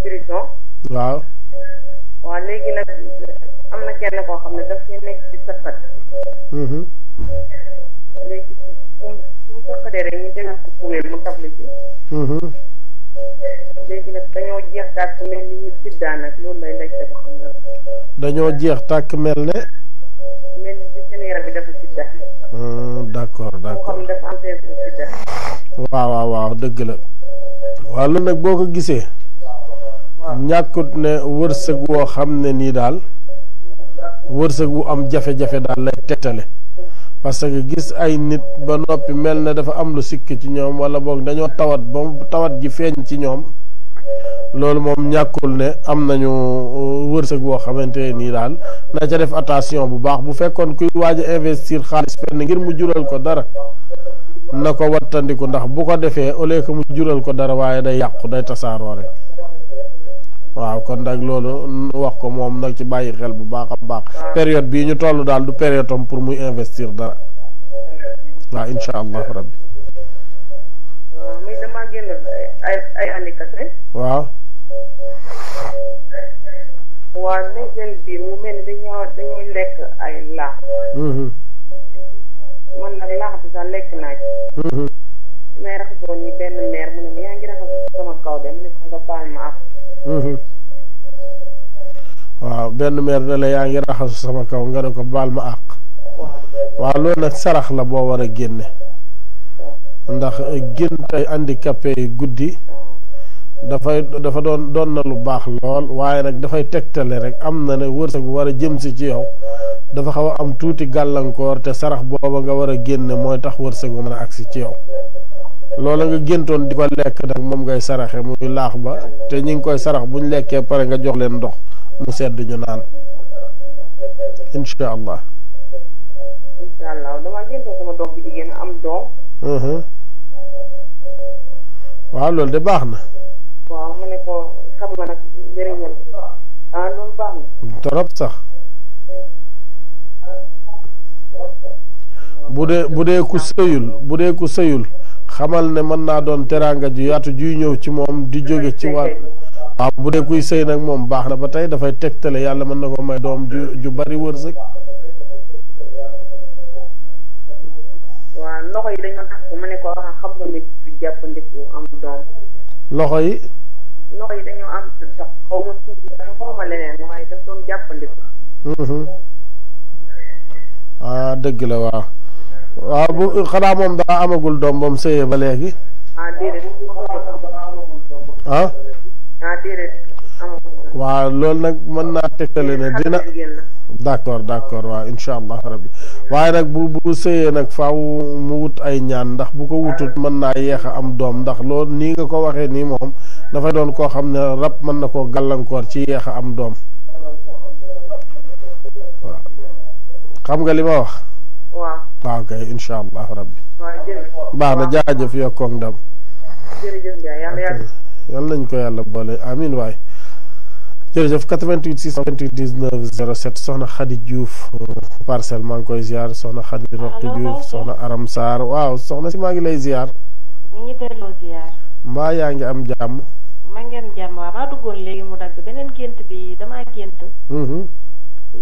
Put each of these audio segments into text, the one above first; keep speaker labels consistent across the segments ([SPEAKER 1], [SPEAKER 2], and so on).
[SPEAKER 1] prison.
[SPEAKER 2] waaw.
[SPEAKER 1] waaw léegi nag am na kenn koo xam ne daf cee nekk ci sëqat. léegi fu mu sëqatee rek ñu tegal ko puwee mu table ci. léegi nag dañoo jeex tàkk mel ni ñu siddaan nag loolu lay laajte ba xam nga.
[SPEAKER 2] dañoo jeex tàkk mel ne.
[SPEAKER 1] mel ni seen yaram bi dafa sidda.
[SPEAKER 2] d'accord
[SPEAKER 1] moo
[SPEAKER 2] d'accord.
[SPEAKER 1] xam dafa am seen sidda.
[SPEAKER 2] waaw waaw waaw dëgg la. waaw loolu nag boo ko gisee. ñàkkut ne wërsëg woo xam ne nii daal wërsëg wu am jafe-jafe daal lay tegtale parce que gis ay nit ba noppi mel ne dafa am lu sikk ci ñoom wala boog dañoo tawat ba tawat ji feeñ ci ñoom loolu moom ñàkkul ne am nañu wërsëg woo xamante nii daal na ca def attention bu baax bu fekkoon kuy waaj a investir xaalis fenn ngir mu jural ko dara na ko wattandiku ndax bu ko defee au lieu que mu jural ko dara waaye day yàqu day tasaaroo rek. waaw kon nag loolu wax ko moom nag ci bàyyi xel bu baax a baax période bii ñu toll daal du période am pour muy investir dara waaw incha allahu rabbi.
[SPEAKER 1] waaw muy damaa génn ay handicapé.
[SPEAKER 2] waaw.
[SPEAKER 1] waaw ne seen biir mu mel ni dañuy lekk ay laax. man nag laax bi sax lekk naa ci. may raxasoo nii benn meer mu ne ma yaa ngi raxasoo sama kaw de mu ne ko nga baal ma ak.
[SPEAKER 2] waaw benn meer ne la yaa ngi raxasu sama kaw nga ne ko baal ma àq. waaw loolu nag sarax la boo war a génne ndax gént ay handicapé yi guddi dafa doon na lu baax lool waaye nag dafay tegtale rek am na ne wërsëg bu war a jëm si ci yow dafa xaw a am tuuti gàllankoor te sarax booba nga war a génne mooy tax wërsëg bu mën a agsi ci yow loola nga géntoon di ko lekk nag moom ngay saraxe muy laax ba te ñi ngi koy sarax buñ lekkee pare nga jox leen ndox mu sedd ñu naan incha allah.
[SPEAKER 1] incha allah damaa géntoon sama doom bu jigéen am doom.
[SPEAKER 2] waaw loolu de baax na.
[SPEAKER 1] waaw ma ne ko xam nga nag njëriñam loolu baax na.
[SPEAKER 2] torop sax. bu dee ku sëyul xamal ne mën naa doon teraanga ju yaatu juy ñëw ci moom di jóge ci wàll. waaw bu dee kuy sëy nag moom baax na ba tey dafay tegtale yàlla mën na ko may doom ju bari wërsëg.
[SPEAKER 1] waaw loxo yi dañoo tax ma ne ko xam nga nit du jàppandiku am doom.
[SPEAKER 2] loxo yi
[SPEAKER 1] dañoo am sax xaw ma suuf xaw ma leneen waaye daf doon jàppandiku.
[SPEAKER 2] dëgg la waaw. waaw bu xanaa moom daa amagul doom ba mu sëyee ba léegi.
[SPEAKER 1] déedéet. déedéet amagul.
[SPEAKER 2] waaw loolu nag mën naa tegtale ne dina. d'accord waaw incha allah rabbi waaye nag bu sëyee nag faaw mu wut ay ñaan ndax bu ko wutut mën naa yeex a am doom ndax loolu nii nga ko waxee nii moom dafay doon koo xam ne rab mën na koo gàllankoor ci yeex a am doom waaw xam nga li ma wax. waaw kay incha allah rabbi. baax na jaajëf yokkoog ndam. yal nañ ko yàlla boole amin waay. jërëjëf 88 628 19 07 soxna Khady Diouf parcelle maa ngi koy ziar soxna Khady Roqi Diouf soxna Aram Sarr waaw soxna si maa ngi lay ziar.
[SPEAKER 3] ñu ngi delloo ziar.
[SPEAKER 2] mbaa yaa ngi am jàmm.
[SPEAKER 3] maa ngi am jàmm waaw maa duggoon léegi mu dagg beneen gént bi damaa gént.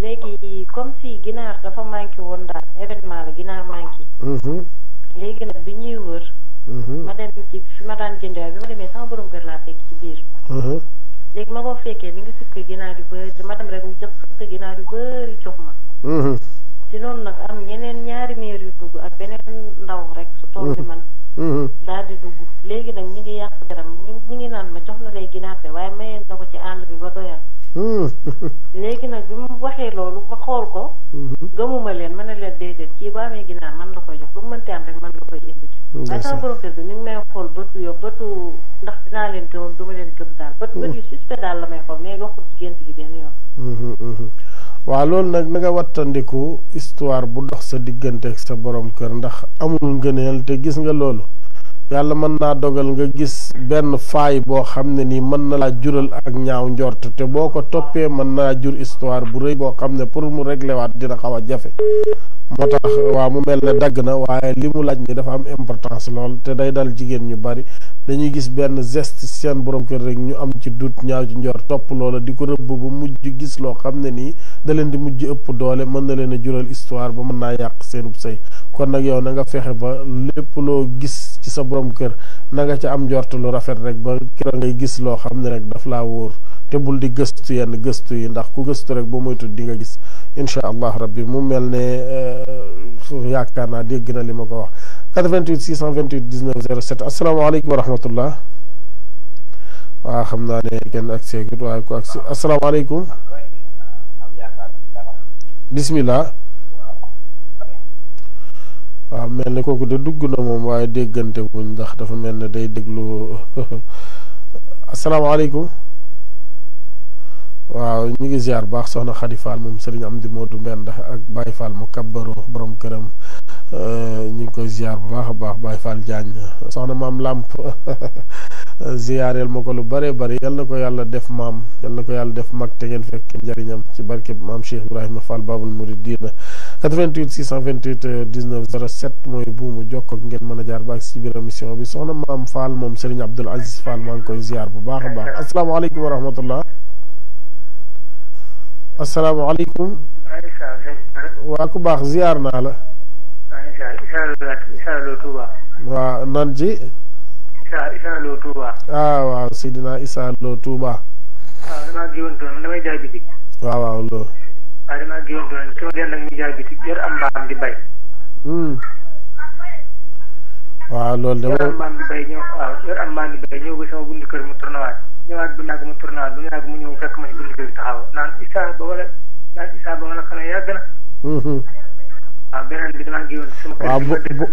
[SPEAKER 3] léegi comme si ginaar dafa manqué woon daal événement la ginaar manqué. léegi nag bi ñuy wër. ma dem ci fi ma daan jëndee bi ma demee sama borom kër laa fekk ci biir. léegi ma ko fekkee mi ngi sukk ginaar yu bëri ma dem rek mu jëpp sukk ginaar yu bëri jox ma. si noonu nag am ñeneen ñaari meer yu dugg ak beneen ndaw rek su toll ni man. daal di dugg léegi nag ñi ngi yàq deram ñi ngi naan ma jox na lay ginaar te waaye mayee na ko ci àll bi ba doyal. léegi nag bi mu waxee loolu ma xool ko. gëmuma leen ma ne leen déedéet kii ba amee ginaar man la koy jox lu mu mënti am rek man la koy indi. waaye sama borom kër bi mi ngi may xool bëtu yow bëtu ndax dinaa leen gëm duma leen gëm daal bët yu suspect daal la may xool mais waxul ci gént gi benn yoon.
[SPEAKER 2] waaw loolu nag na nga wattandiku histoire bu dox sa diggante ak sa borom kër ndax amul ngëneel te gis nga loolu yàlla mën naa dogal nga gis benn faay boo xam ne nii mën na laa jural ak ñaaw njort te boo ko toppee mën naa jur histoire bu rëy boo xam ne pour mu régler waat dina xaw a jafe moo tax waaw mu mel ne dagg na waaye li mu laaj ni dafa am importance lool te day dal jigéen ñu bari dañuy gis benn geste seen borom kër rek ñu am ci dut ñaaw ci njort topp loola di ko rëbb ba mujj gis loo xam ne nii da leen di mujj ëpp doole mën na leen a jural histoire ba mën naa yàq seenub sëy kon nag yow na nga fexe ba lépp loo gis ci sa borom kër na nga ca am njort lu rafet rek ba kër ngay gis loo xam ne rek daf laa wóor te bul di gëstu yenn gëstu yi ndax ku gëstu rek ba moytu di nga gis incha allah rabbi mu mel ne yaakaar naa dégg na li ma ko wax 88 628 19 07 asalaamaaleykum wa rahmatullah waaw xam naa ne kenn ak seegut waaye ku ak si asalaamaaleykum bismillah waaw mel ne kooku de dugg na moom waaye déggante wuñ ndax dafa mel ne day déglu asalaamaaleykum waaw ñu ngi ziar baax soxna Xadi Fall moom Serigne Amdi Modou Mbend ak Baye Fall mu kabbaro borom këram ñu ngi koy ziar bu baax a baax Baye Fall Diagne soxna maam Lamp ziareel ma ko lu bare bari yal na ko yàlla def maam yal na ko yàlla def mag te ngeen fekk njëriñam ci barke maam Cheikh Ibrahima Fall Babul Mouridina 88 628 19 07 mooy buumu jokk ak ngeen mën a jaar ba ak si biir émission bi soxna maam Fall moom Serigne Abdoul Aziz Fall maa ngi koy ziar bu baax a baax asalaamaaleykum wa rahmatullah asalaamaaleykum waa ku baax ziar naa la waa nan ci
[SPEAKER 4] Issa Lo Touba
[SPEAKER 2] waaw Seydina Issa Lo Touba
[SPEAKER 4] damaa géwantoon damay jaay bitig
[SPEAKER 2] waaw loo
[SPEAKER 4] damaa géwantoon sama den nag ñu jaay bitig yor am mbaam di bay
[SPEAKER 2] waaw loolu de
[SPEAKER 4] yor am mbaam di bay ñëw yor am mbaam di bay ñëw ba sama buntu kër mu tournawaat ñëwaat bu nag mu tournawaat bu nag mu ñëw fekk ma si buntu kër taxaw naan Issa ba nga la xanaa yàgg na beneen bi damaa géwant sama kër
[SPEAKER 2] waaw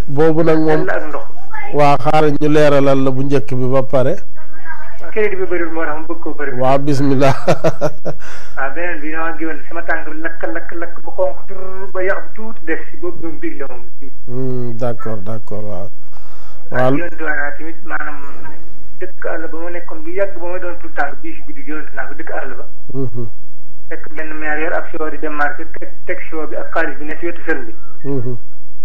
[SPEAKER 2] boobu nag moom
[SPEAKER 4] ak ndox
[SPEAKER 2] waa xaaral ñu leeralal la bu njëkk bi ba pare
[SPEAKER 4] crédit bi bëriwul moo tax mu bëgg koo bëri
[SPEAKER 2] waaw bismillah
[SPEAKER 4] beneen bi damaa géwant sama tànk bi lakk ba xonk tur ba yàq bi tuuti des si boobu moom biig la moom
[SPEAKER 2] d'accord waaw
[SPEAKER 4] géwant naa tamit maanaam dëkk àll ba ma nekkoon bu yàgg ba ma doon tout tànk bii si guddi géwant naa ko dëkk àll ba fekk benn maire yor ab siwo di dem marché teg siwo bi ak xaalis bi ne si wetu sën bi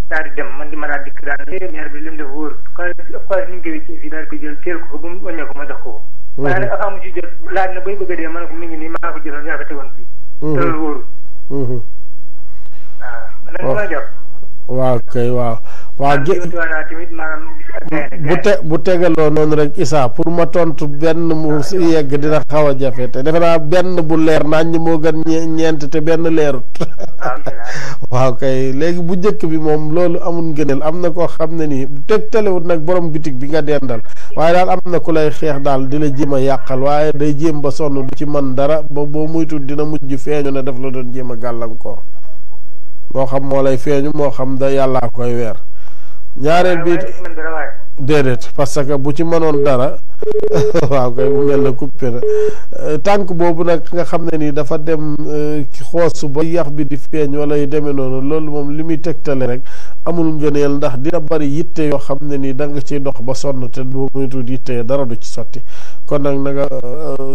[SPEAKER 4] daal di dem man di ma daal dikk daal maire bi li mu def wóor xaalis ñu ngi koy wéccee fii daal di koy jël teel ko ba mu wàññee ko ma jox ko waaye nag amu ci jot laaj na bay bëgg a dee ma ne ko mi ngi nii maa ko jëloon yaa ko tegoon fii te loolu wóorul man nag ma jàpp
[SPEAKER 2] waaw kay waaw
[SPEAKER 4] tamit maanaam
[SPEAKER 2] bu tegaloo noonu rek Issa pour ma tontu benn mu yegg dina xaw a jafe te defe naa benn bu leer nañ ñi moo gën ñeent te benn leerut waaw kay léegi bu njëkk bi moom loolu amul ngëneel am na koo xam ne nii tegtalewut nag borom bitig bi nga dendal waaye daal am na ku lay xeex daal di la jéem a yàqal waaye day jéem ba sonn du ci mën dara ba boo muytul dina mujj feeñu ne daf la doon jéem a gàllankoor moo xam moo lay feeñu moo xam da yàllaa koy weer ñaareel bi déedéet parce que bu ci mënoon dara waaw kay mu mel na coupé na tànk boobu nag nga xam ne nii dafa dem xoosu ba yax bi di feeñ wala yu demee noonu loolu moom li muy tegtale rek amul ngëneel ndax dina bari yitte yoo xam ne nii da nga ciy dox ba sonn te boo muy tuuti yitte dara du ci sotti kon nag na nga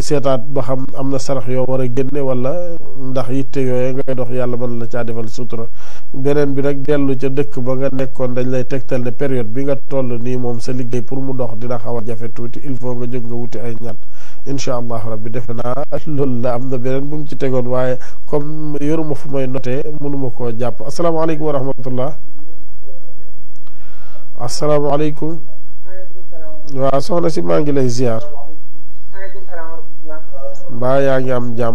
[SPEAKER 2] seetaat ba xam am na sarax yoo war a génne wala ndax yitte yooyu ngay dox yàlla mën la caa defal sutura beneen bi nag dellu ca dëkk ba nga nekkoon dañ lay tegtal ne période bi nga toll nii moom sa liggéey pour mu dox dina xaw a jafe tuuti il faut nga jóg nga wuti ay ñaan incha allah rabbi defe naa loolu la am na beneen bu mu ci tegoon waaye comme yoruma fu may noté mënuma koo jàpp asalaamaaleykum wa rahmatullah asalaamaaleykum waaw soxna si maa ngi lay ziar mbaa yaa ngi am jàmm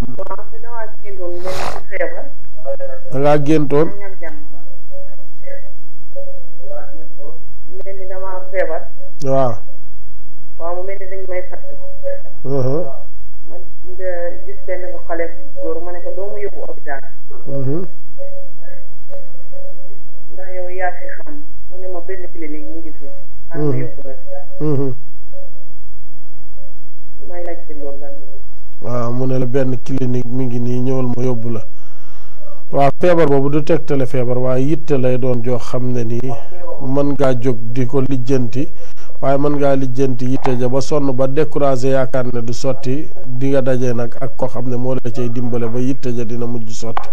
[SPEAKER 2] da ngaa géntoon waaw
[SPEAKER 1] mu mel ni dañ may fatt man gis benn nga xale góor ma ne ko doo ma yóbbu hôpital ndax yow yaa fi xam mu ne ma benn clinique mu ngi fi ma yóbbu la may laaj ci loolu lan
[SPEAKER 2] waaw mu ne la benn clinique mi ngi nii ñëwal ma yóbbu la waaw feebar boobu du tegtale feebar waaye yitte lay doon joo xam ne nii mën ngaa jóg di ko lijjanti waaye mën ngaa lijjanti yitte ja ba sonn ba découragé yaakaar ne du sotti di nga daje nag ak ko xam ne moo la cay dimbale ba yitte ja dina mujj sotti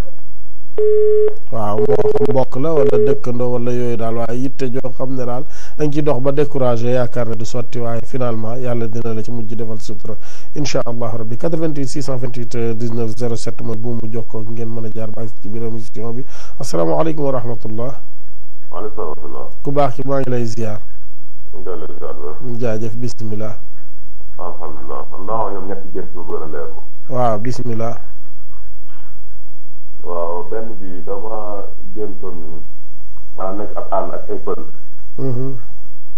[SPEAKER 2] waaw moo xam mbokk la wala dëkkandoo wala yooyu daal waaye yitte joo xam ne daal da nga ci dox ba découragé yaakaar ne du sotti waaye finalement yàlla dina la ci mujj defal sutura incha allah rabbi 88 628 19 07 mooy bu mu jokkoo ngeen mën a jaar ba ci biir émission bi asalaamaaleykum wa rahmatullah.
[SPEAKER 5] waaleykum salaam.
[SPEAKER 2] ku baax ki maa ngi lay ziar. jaajëf bisimilah.
[SPEAKER 5] alhamdulilah ndax ñoom ñetti jëf yu gën a leer.
[SPEAKER 2] waaw bisimilah.
[SPEAKER 5] waaw benn bi dama géntoon nekk ab àll ak ay pël.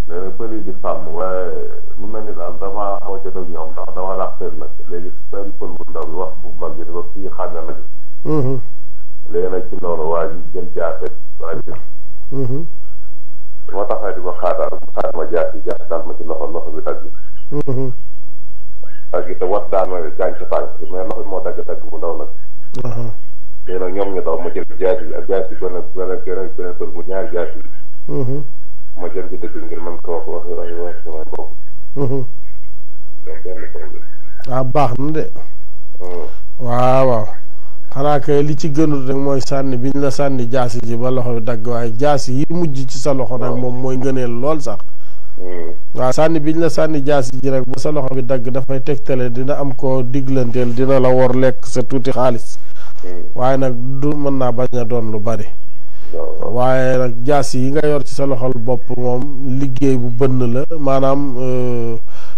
[SPEAKER 5] léegi pël yi di sàmm waaye mu mel ni daal damaa xaw a jot ak ñoom ndax dama laax seen nag léegi seen pël bu ndaw bi wax bu mag bi dafa fii xàññal nag. léegi nag ci loolu waa ji jël jaase waa ji. moo taxee di ko xaataal mu xaat ma jaasi daal ma ci loxo bi dagg. ak it wat daan ma gaañ sa tànk mais loxo bi moo dagg bu ndaw nag. léegi nag ñoom ñu daw ma jël jaasi bi ak jaasi benn pël bu ñaari jaasi bi. ma jël ci dëgg ngir mën ko wax samay bopp. donc benn problème.
[SPEAKER 2] waaw baax na de. waaw xanaa kay li ci gënul rek mooy sànni biñ la sànni jaasi ji ba loxo bi dagg waaye jaasi yi mujj ci sa loxo nag moom mooy ngëneel lool sax. waaw sànni biñ la sànni jaasi ji rek ba sa loxo bi dagg dafay tegtale dina am ko diglanteel dina la wor lekk sa tuuti xaalis. waaye nag du mën naa bañ a doon lu bari. waaye nag jaasi yi nga yor ci sa loxol bopp moom liggéey bu bënn la maanaam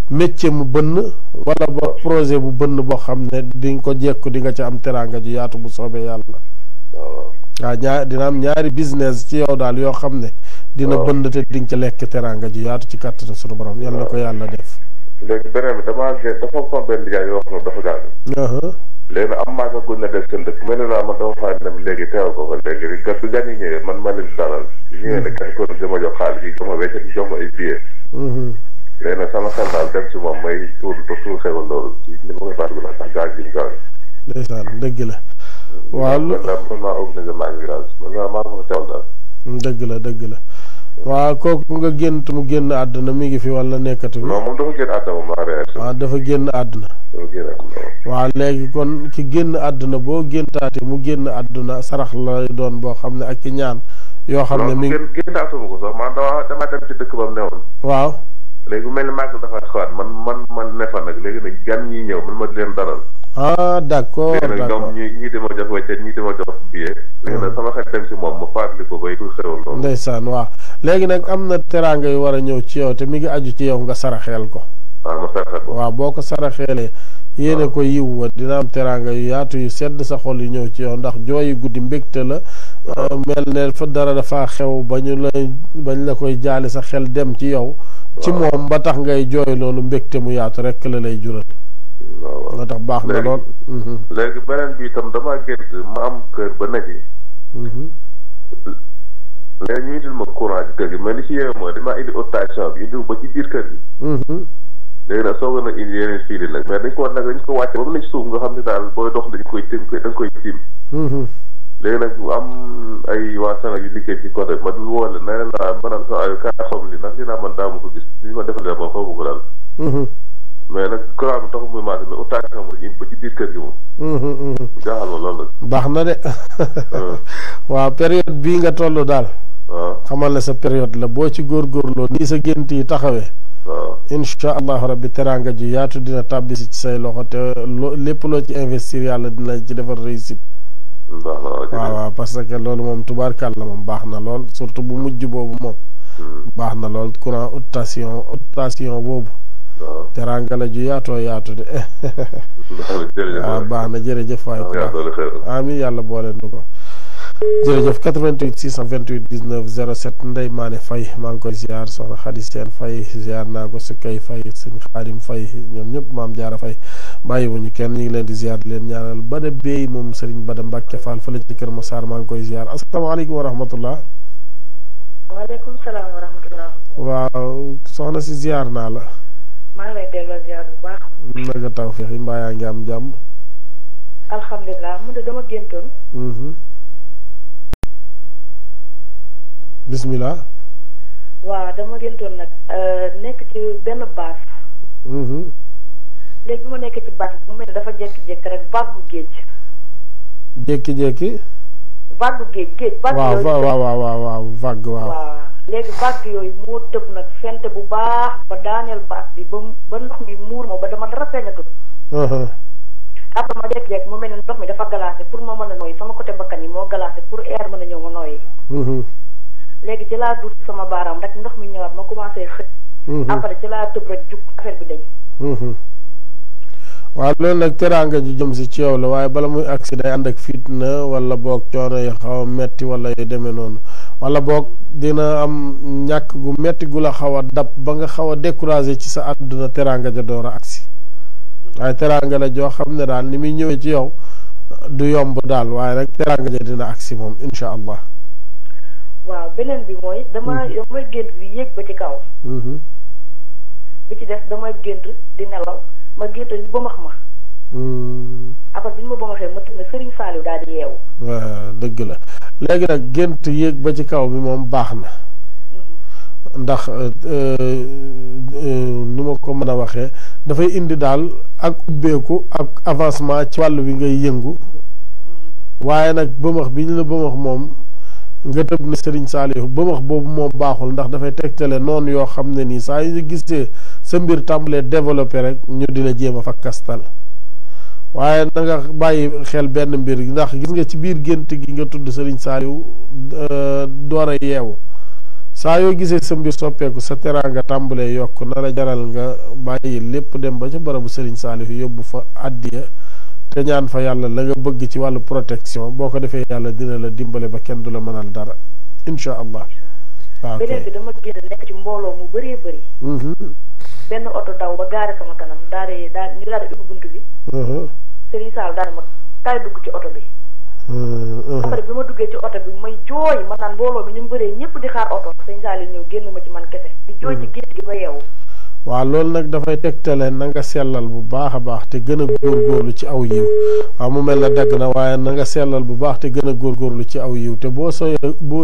[SPEAKER 2] métier mu bënn wala ba projet bu bënn boo xam ne di nga ko jekku di nga ci am teraanga ju yaatu bu soobee yàlla. waaw dina am ñaari business ci yow daal yoo xam ne dina bënn te di nga ci lekk teraanga ju yaatu ci kàttanu sunu borom yàlla na ko yàlla def.
[SPEAKER 5] léegi beneen bi dafa am benn liggéey yoo xam ne dafa gaañ. léegi am maa nga gun na def seen dëkk mel ne daal man dama faa dem léegi teew ko fa léegi gat bi gan yi ñëwee man ma leen dalal ñëwee ne kenn ko dama jox xaalis yi jox ma wecc jox ma ay billets. léegi nag sama xel daal dem si moom may tuur xewal loolu ci li ma koy fàttali la sax gaañ gi ñu gaañ.
[SPEAKER 2] ndeysaan dëgg la. waaw
[SPEAKER 5] man maa organisé maa ngi village man maa ko teew daal.
[SPEAKER 2] dëgg la. waaw kooku nga gént mu génn àdduna mi ngi fi wala nekkatu fi.
[SPEAKER 5] non moom dafa génn àdduna moom
[SPEAKER 2] waaw dafa génn àdduna. waaw léegi kon ki génn àdduna boo géntaate mu génn àdduna sarax la doon boo xam ne ak ci ñaan yoo xam ne mi ngi
[SPEAKER 5] géntaatuma ko sax man dama dem ci dëkk ba mu newoon.
[SPEAKER 2] waaw
[SPEAKER 5] léegi bu mel ni màgg dafa xawaat man ne fa nag léegi nag gan ñi ñëw man ma di leen dalal.
[SPEAKER 2] d'accord
[SPEAKER 5] léegi nag ñoom ñii di ma jox weccet ñii di ma jox billet. léegi nag sama xel dem si moom ma fàttali ko bay tur xewal loolu.
[SPEAKER 2] ndeysaan waaw léegi nag am na teraanga yu war a ñëw ci yow te mi ngi aju ci yow nga saraxeel ko.
[SPEAKER 5] waaw ma saraxeel ko.
[SPEAKER 2] waaw boo ko saraxeelee yéene ko yiw wa dina am teraanga yu yaatu yu sedd sa xol yu ñëw ci yow ndax jooyi guddi mbégte la. mel ne fa dara dafa xew bañ la koy jaale sa xel dem ci yow. ci moom ba tax ngay jooy loolu mbégte mu yaatu rek la lay jural.
[SPEAKER 5] waaw
[SPEAKER 2] nga tax baax na lool.
[SPEAKER 5] léegi beneen bi itam damaa gént ma am kër ba nekk yi. léegi ñu indil ma courant ci kër gi mais li ci yéeme mooy damaa indi station bi indil ba ci biir kër gi. léegi nag soog na indi yeneen fii nag mais dañ ko wàcce ba mu ne ci suuf nga xam ne daal booy dox dañ koy tiim. léegi nag mu am ay waa Sénégal yu liggéey ci côté ma dul woole nee naa maanaam sa ay kaa xam li ndax dinaa man daa ma ko gis li ma defalee moom xaw ma ko daal. mais nag courant bi taxu muy maase mais station mo ba ci biir kër gi moom. jaaxal ma loolu nag.
[SPEAKER 2] baax na de. waaw période bii nga toll daal.
[SPEAKER 5] waaw
[SPEAKER 2] xamal ne sa période la boo ci góorgóorloo nii sa gént yi taxawee.
[SPEAKER 5] waaw
[SPEAKER 2] incha allahu rabbi teraanga ji yaatu dina tàbbisi ci say loxo te lépp loo ci investir yàlla dina ci defar réussite. waaw parce que loolu moom tubaarkàlla moom baax na lool surtout bu mujj boobu moom. baax na lool courant station boobu. teraanga la ju yaatoo yaatu de. waaw baax na jërëjëf waay amin yàlla boole nu ko. jërëjëf 88 628 19 07 Ndeye Mané Faye maa ngi koy ziar soxna Khady Sène Faye ziar naa ko si kay Faye sëñ Xaadim Faye ñoom ñëpp maam Jaara Faye bàyyiwuñu kenn ñu ngi leen di ziar di leen ñaanal Bada Bey moom Serigne Bada Mbacke Fall fële ci Kër Massar maa ngi koy ziar asalaamaaleykum wa rahmatullah.
[SPEAKER 3] waaleykum salaam wa rahmatullah.
[SPEAKER 2] waaw soxna si ziar naa la.
[SPEAKER 3] maa ngi lay delloo ziar bu baax.
[SPEAKER 2] naka tawfeex yi mbaa yaa ngi am jàmm.
[SPEAKER 3] alhamdulilah mu de dama géntoon.
[SPEAKER 2] bismillah.
[SPEAKER 3] waaw dama géntoon nag nekk ci benn baas. léegi bi ma nekk ci baas bu mel ne dafa jékki-jékki rek vague géej.
[SPEAKER 2] jékki-jékki.
[SPEAKER 3] vague géej. vague yooyu
[SPEAKER 2] waaw vague waaw.
[SPEAKER 3] waaw léegi vague yooyu moo tëb nag fente bu baax ba daaneel baas bi ba ndox mi muur ma ba dama dara feeñatul. après ma jékki-jékki mu mel ne ndox mi dafa glacé pour ma mën a nooyi sama côté bakkan yi moo glacé pour air mën a ñëw ma nooyi. léegi ci laa dut sama baaraam rek ndox mi ñëwaat ma commencé xëj. après ci laa tëb rek jug affaire bi dañ.
[SPEAKER 2] waaw loolu nag teraanga ju jëm si ci yow la waaye bala muy agsi day ànd ak fitna wala boog coono yi xaw a metti wala yu demee noonu wala boog dina am ñàkk gu metti gu la xaw a dab ba nga xaw a découragé ci sa àdduna teraanga ja door a agsi waaye teraanga la joo xam ne daal ni muy ñëwee ci yow du yomb daal waaye nag teraanga ja dina agsi moom incha allah.
[SPEAKER 3] waaw beneen bi mooy damay gént bi yéeg ba ci kaw. bi ci des damay gént di nelaw ma gént ñu bëmax ma. après bi ñu ma bëmaxee ma tëb ne Serigne Saliou daal di yeewu.
[SPEAKER 2] waaw dëgg la léegi nag gént yéeg ba ci kaw bi moom baax na. ndax nu ma ko mën a waxee dafay indi daal ak ubbeeku ak avancement ci wàll bi ngay yëngu. waaye nag bëmax bi ñu la bëmax moom. nga tëb ne Serigne Saliou bëmax boobu moom baaxul ndax dafay tegtale noonu yoo xam ne nii saa yu ñu gisee sa mbir tàmbalee développé rek ñu di la jéem a fakkastal waaye na nga bàyyi xel benn mbir ndax gis nga ci biir gént gi nga tudd Serigne Saliou door a yeewu saa yoo gisee sa mbir soppeeku sa teraanga tàmbalee yokk na la jaral nga bàyyi lépp dem ba ca barabu Serigne Saliou yóbbu fa addiya te ñaan fa yàlla la nga bëgg ci wàllu protection boo ko defee yàlla dina la dimbale ba kenn du la mënal dara incha allah. waaw
[SPEAKER 3] beneen bi dama génn nekk ci mbooloo mu bëree bëri. benn oto daw ba gaare sama kanam ñu daal di ubbi bunt bi. Serigne Sall daal ma kaay dugg ci oto bi. après bi ma duggee ci oto bi may jooy ma naan mbooloo bi ñu mu bëree ñëpp di xaar oto Serigne Sall ñëw génn ma ci man kese di jooy ci gétt gi ba yeewu.
[SPEAKER 2] waaw loolu nag dafay tegtale na nga sellal bu baax a baax te gën a góorgóorlu ci aw yiw waaw mu mel na dagg na waaye na nga sellal bu baax te gën a góorgóorlu ci aw yiw te boo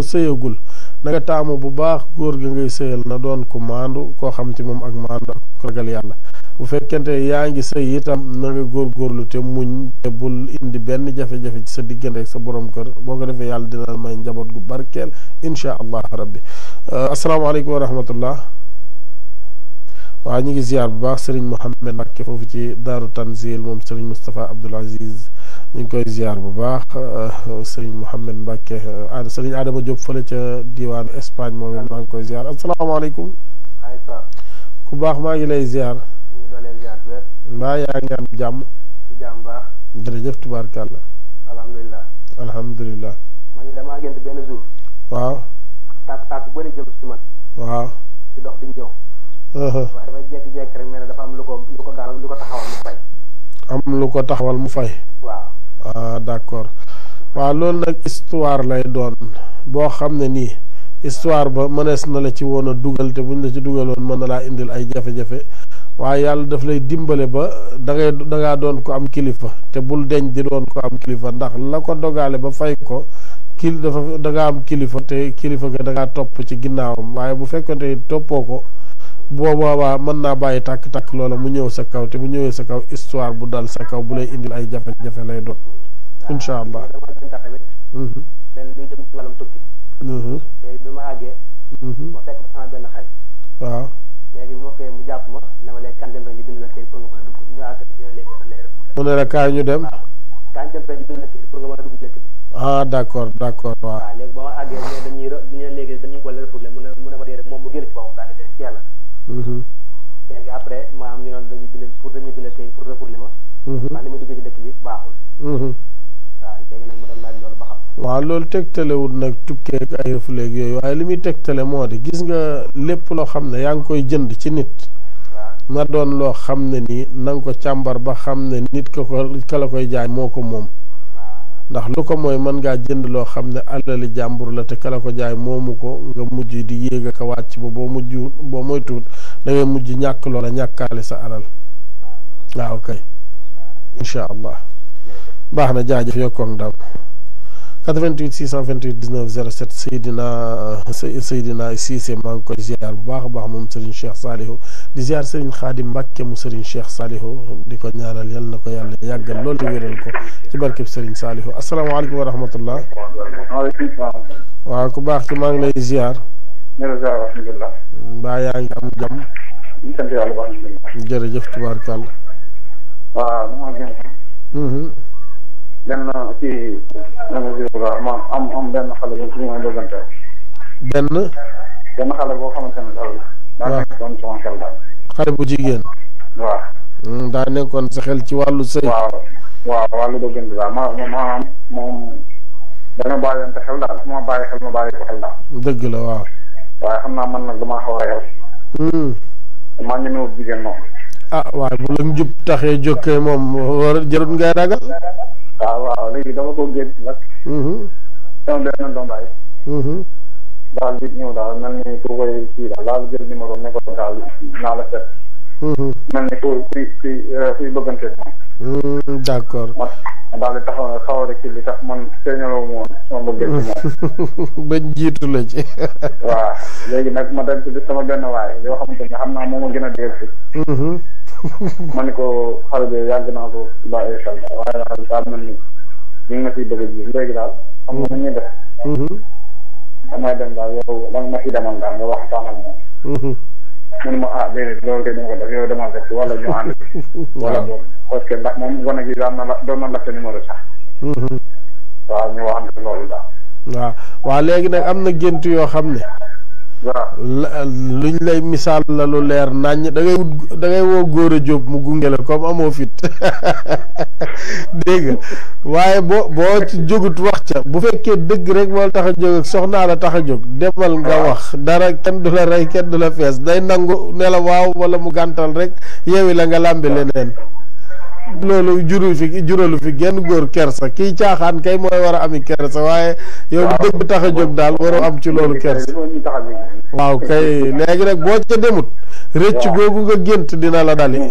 [SPEAKER 2] sëyagul na nga taamu bu baax góor gi ngay sëyal na doon ku maandu koo xam ci moom ak maandu ak ragal yàlla bu fekkente yaa ngi sëy itam na nga góorgóorlu te muñ te bul indi benn jafe-jafe ci sa diggante ak sa borom kër boo ko defee yàlla dina may njaboot gu barkeel incha allah rabbi asalaamaaleykum wa rahmatullah waaw ñu ngi ziar bu baax Serigne Mouhamed Mbacke foofu ci Daaru Tanzil moom Serigne Moustapha Abdoul Aziz ñu ngi koy ziar bu baax Serigne Mouhamed Mbacke Serigne Adama Diop fële ca diwaanu Espagne moom it maa ngi koy ziar asalaamaaleykum. ku baax maa ngi lay ziar. mbaa yaa ngi am jàmm. jërëjëf tubaarkàlla. alhamdulilah.
[SPEAKER 6] man damaa gént benn jour.
[SPEAKER 2] waaw.
[SPEAKER 6] tàkk bëri jëm si man.
[SPEAKER 2] waaw.
[SPEAKER 6] di dox di ñëw. waaye dafay jékki-jékki rek mel ne dafa am lu ko taxawal mu fay.
[SPEAKER 2] am lu ko taxawal mu fay.
[SPEAKER 6] waaw.
[SPEAKER 2] ah d'accord waaw loolu nag histoire lay doon boo xam ne nii histoire ba mënees na la ci woon a dugal te buñ la ci dugaloon mën na laa indil ay jafe-jafe waaye yàlla daf lay dimbale ba dangaa doon ko am kilifa te bul deñ di doon ko am kilifa ndax la ko dogaale ba fay ko dangaa am kilifa te kilifa ga dangaa topp ci ginnaawam waaye bu fekkonte toppoo ko boobaa mën naa bàyyi tàkk-tàkk loola mu ñëw sa kaw te bu ñëwee sa kaw histoire bu dal sa kaw bu lay indil ay jafe-jafe lay doon incha allah.
[SPEAKER 6] benn luy jëm ci wàllum tukki. léegi bi ma àggee. ma fekk sama benn xarit.
[SPEAKER 2] waaw.
[SPEAKER 6] léegi bi ma koy mu jàpp ma ne ma léegi kan dem ñu bind la kayit pour nga mën a dugg ñu àgg léegi dañ lay
[SPEAKER 2] mu ne la kaay ñu dem.
[SPEAKER 6] waaw kan dem ñu bind la kayit pour nga mën a dugg jëkk bi.
[SPEAKER 2] ah d'accord waaw.
[SPEAKER 6] waaw léegi ba ma àggee léegi dañuy boole refoulé mu ne ma dee rek moom mu génn ci boppam daal di ci yàlla. léegi après ma am ñu noonu dañuy bind kayit pour refoulé ma. ndax li ma duggee ci dëkk bi baaxul. waaw léegi nag mu doon laaj loolu ba xam.
[SPEAKER 2] waaw loolu tegtalewul nag tukkee ak ay refoulé yooyu waaye li muy tegtale moo di gis nga lépp loo xam ne yaa ngi koy jënd ci nit. na doon loo xam ne nii na nga ko càmbar ba xam ne nit ka la koy jaay moo ko moom. ndax lu ko mooy mën ngaa jënd loo xam ne alali jàmbur la te ka la ko jaay moomu ko nga mujj di yéeg ak a wàcc ba boo moytuwut da ngay mujj ñàkk loola ñàkkaale sa alal waaw kay incha allah baax na jaajëf yokkoog ndam 88 628 19 07 Seydina Cissé maa ngi koy ziar bu baax a baax moom Serigne Cheikh Salihu di ziar Serigne Khadim Mbacke mu Serigne Cheikh Salihu di ko ñaanal yal na ko yàlla yàggal loolu te wéral ko ci barkeb Serigne Salihu asalaamaaleykum wa rahmatullah.
[SPEAKER 7] waaleykum salaam.
[SPEAKER 2] waaw ku baax ki maa ngi lay ziar.
[SPEAKER 7] alhamdulilah.
[SPEAKER 2] mbaa yaa ngi am jàmm.
[SPEAKER 7] sant yàlla bu baax.
[SPEAKER 2] jërëjëf tubaarkàlla.
[SPEAKER 7] waaw dama gën. benn kii ma am benn xale bu ñu ma bëggante.
[SPEAKER 2] benn
[SPEAKER 7] xale boo xamante ne daal. daa nekkoon sama xel daal.
[SPEAKER 2] xale bu jigéen.
[SPEAKER 7] waaw.
[SPEAKER 2] daa nekkoon sa xel ci wàllu sëy.
[SPEAKER 7] waaw wàllu bëggante daal moom dana bàyyante xel daal su ma bàyyi xel ma bàyyi ko xel daal.
[SPEAKER 2] dëgg la waaw.
[SPEAKER 7] waaye xam naa man nag damaa xaw a xel. maa ngi ñëw jigéen moom.
[SPEAKER 2] waaye bu la njub taxee jokkee moom war jarut ngay ragal.
[SPEAKER 7] waaw léegi dama ko génn nag. sama benn ndongaay. daal di ñëw daal mel ni ku koy kii daal jël numéro ne ko daal naa la set. mel ni kuy bëggante moom.
[SPEAKER 2] d'accord.
[SPEAKER 7] ma daal di taxaw xaw a rek li tax man feeñaloo moom sama bëggante moom.
[SPEAKER 2] bañ jiitu la ci.
[SPEAKER 7] waaw léegi nag ma dem ci sama benn waay yoo xamante ne xam naa moom a gën a dégg si. ma ni ko xale bi yàgg naa ko bàyyi xel waaye daal daa mel ni ñu ngi ma siy bëgg a ji léegi daal xam nga nu ñuy def. damay dem daal yow da nga ma si demal daal nga waxtaan ak moom. mun ma déedéet loolu kay dama ko def yow demal rek wala ñu ànd. wala boobu parce que ndax moom gone gi daan na la doon na la sa numéro sax. waaw ñu waxante loolu daal.
[SPEAKER 2] waaw léegi nag am na gént yoo xam ne.
[SPEAKER 7] waaw
[SPEAKER 2] luñ lay misaal la lu leer naññ da ngay woo góor a jóg mu gunge la comme amoo fit dégg nga waaye boo ci jógut wax ca bu fekkee dëgg rek moo la tax a jóg ak soxnaa la tax a jóg demal nga wax dara kenn du la rey kenn du la fees day nangu ne la waaw wala mu gàntal rek yeewi la nga làmbi leneen loolu juralu fi genn góor kersa kiy caaxaan kay mooy war a ami kersa waaye yow bu dëgg tax a jóg daal waroo am ci loolu kersa waaw kay léegi nag boo ca demut rëcc googu nga gént dina la dali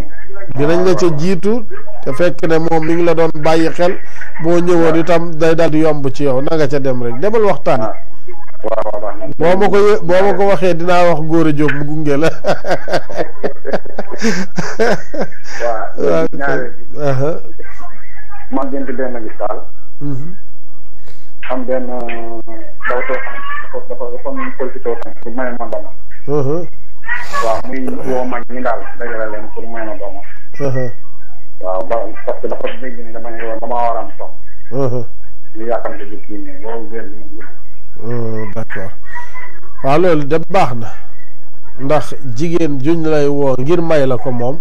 [SPEAKER 2] dinañ la ca jiitu te fekk ne moom mi ngi la doon bàyyi xel boo ñëwoon itam day dal di yomb ci yow na nga ca dem rek demal waxtaan boo ma ko waxee dinaa wax góor a jóg mu gunge la
[SPEAKER 7] waaw man gént benn gis daal am benn daw too dafa profité pour may ma doomam waaw muy woo mag ñi daal dajale leen pour may ma doomam waaw parce que dafa dégg ni dama war a am doom ñu yàkkamte di kii nii loolu génn
[SPEAKER 2] d'accord waaw loolu de baax na ndax jigéen juñ lay woo ngir may la ko moom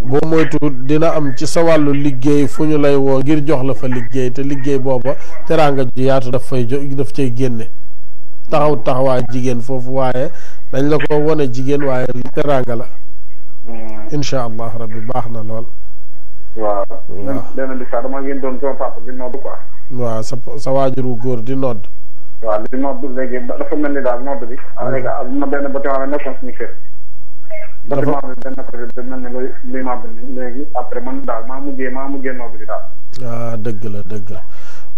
[SPEAKER 2] boo moytu dina am ci sa wàllu liggéey fu ñu lay woo ngir jox la fa liggéey te liggéey booba teraanga ju yaatu daf cay génne taxawaay jigéen foofu waaye dañ la ko wone jigéen waaye teraanga la insha allah rabbi baax na lool.
[SPEAKER 7] waaw benn bi sax dama ngeen doon sama papa di nodd quoi.
[SPEAKER 2] waaw sa waajuru góor di nodd.
[SPEAKER 7] waaw di nodd léegi dafa mel ni daal nodd bi. léegi am na benn bâtiment la nekkoon suñu kër. bâtiment bi benn côté da mel ni luy màbb ni léegi après man daal maa mujjee nodd bi daal.
[SPEAKER 2] dëgg la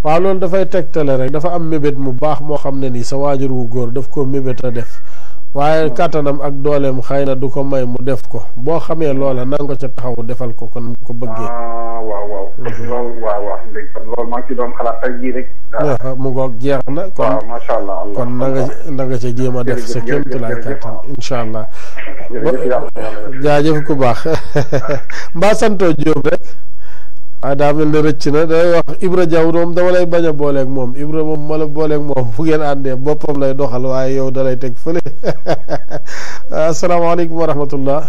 [SPEAKER 2] waaw loolu dafay tegtale rek dafa am mébét mu baax moo xam ne nii sa waajur wu góor daf ko mébét a def waaye kàttanam ak dooleem xëy na du ko may mu def ko boo xamee loola na nga ko ca taxaw defal ko kon mu ko bëggee.
[SPEAKER 7] waaw loolu maa ngi ci doon xalaat tey jii rek.
[SPEAKER 2] mu ngoog jeex na. kon
[SPEAKER 7] macha allah
[SPEAKER 2] kon na nga ca jéem a def sa kéemtulaay kàttan incha allah. jaajëf ku baax mbaa santoo Jóob rek. daa mel ne rëcc na day wax Ibra Jaw moom dama lay bañ a booleeg moom Ibra moom ma la booleeg moom fu ngeen àndee boppam lay doxal waaye yow da lay teg fële asalaamaaleykum wa rahmatullah.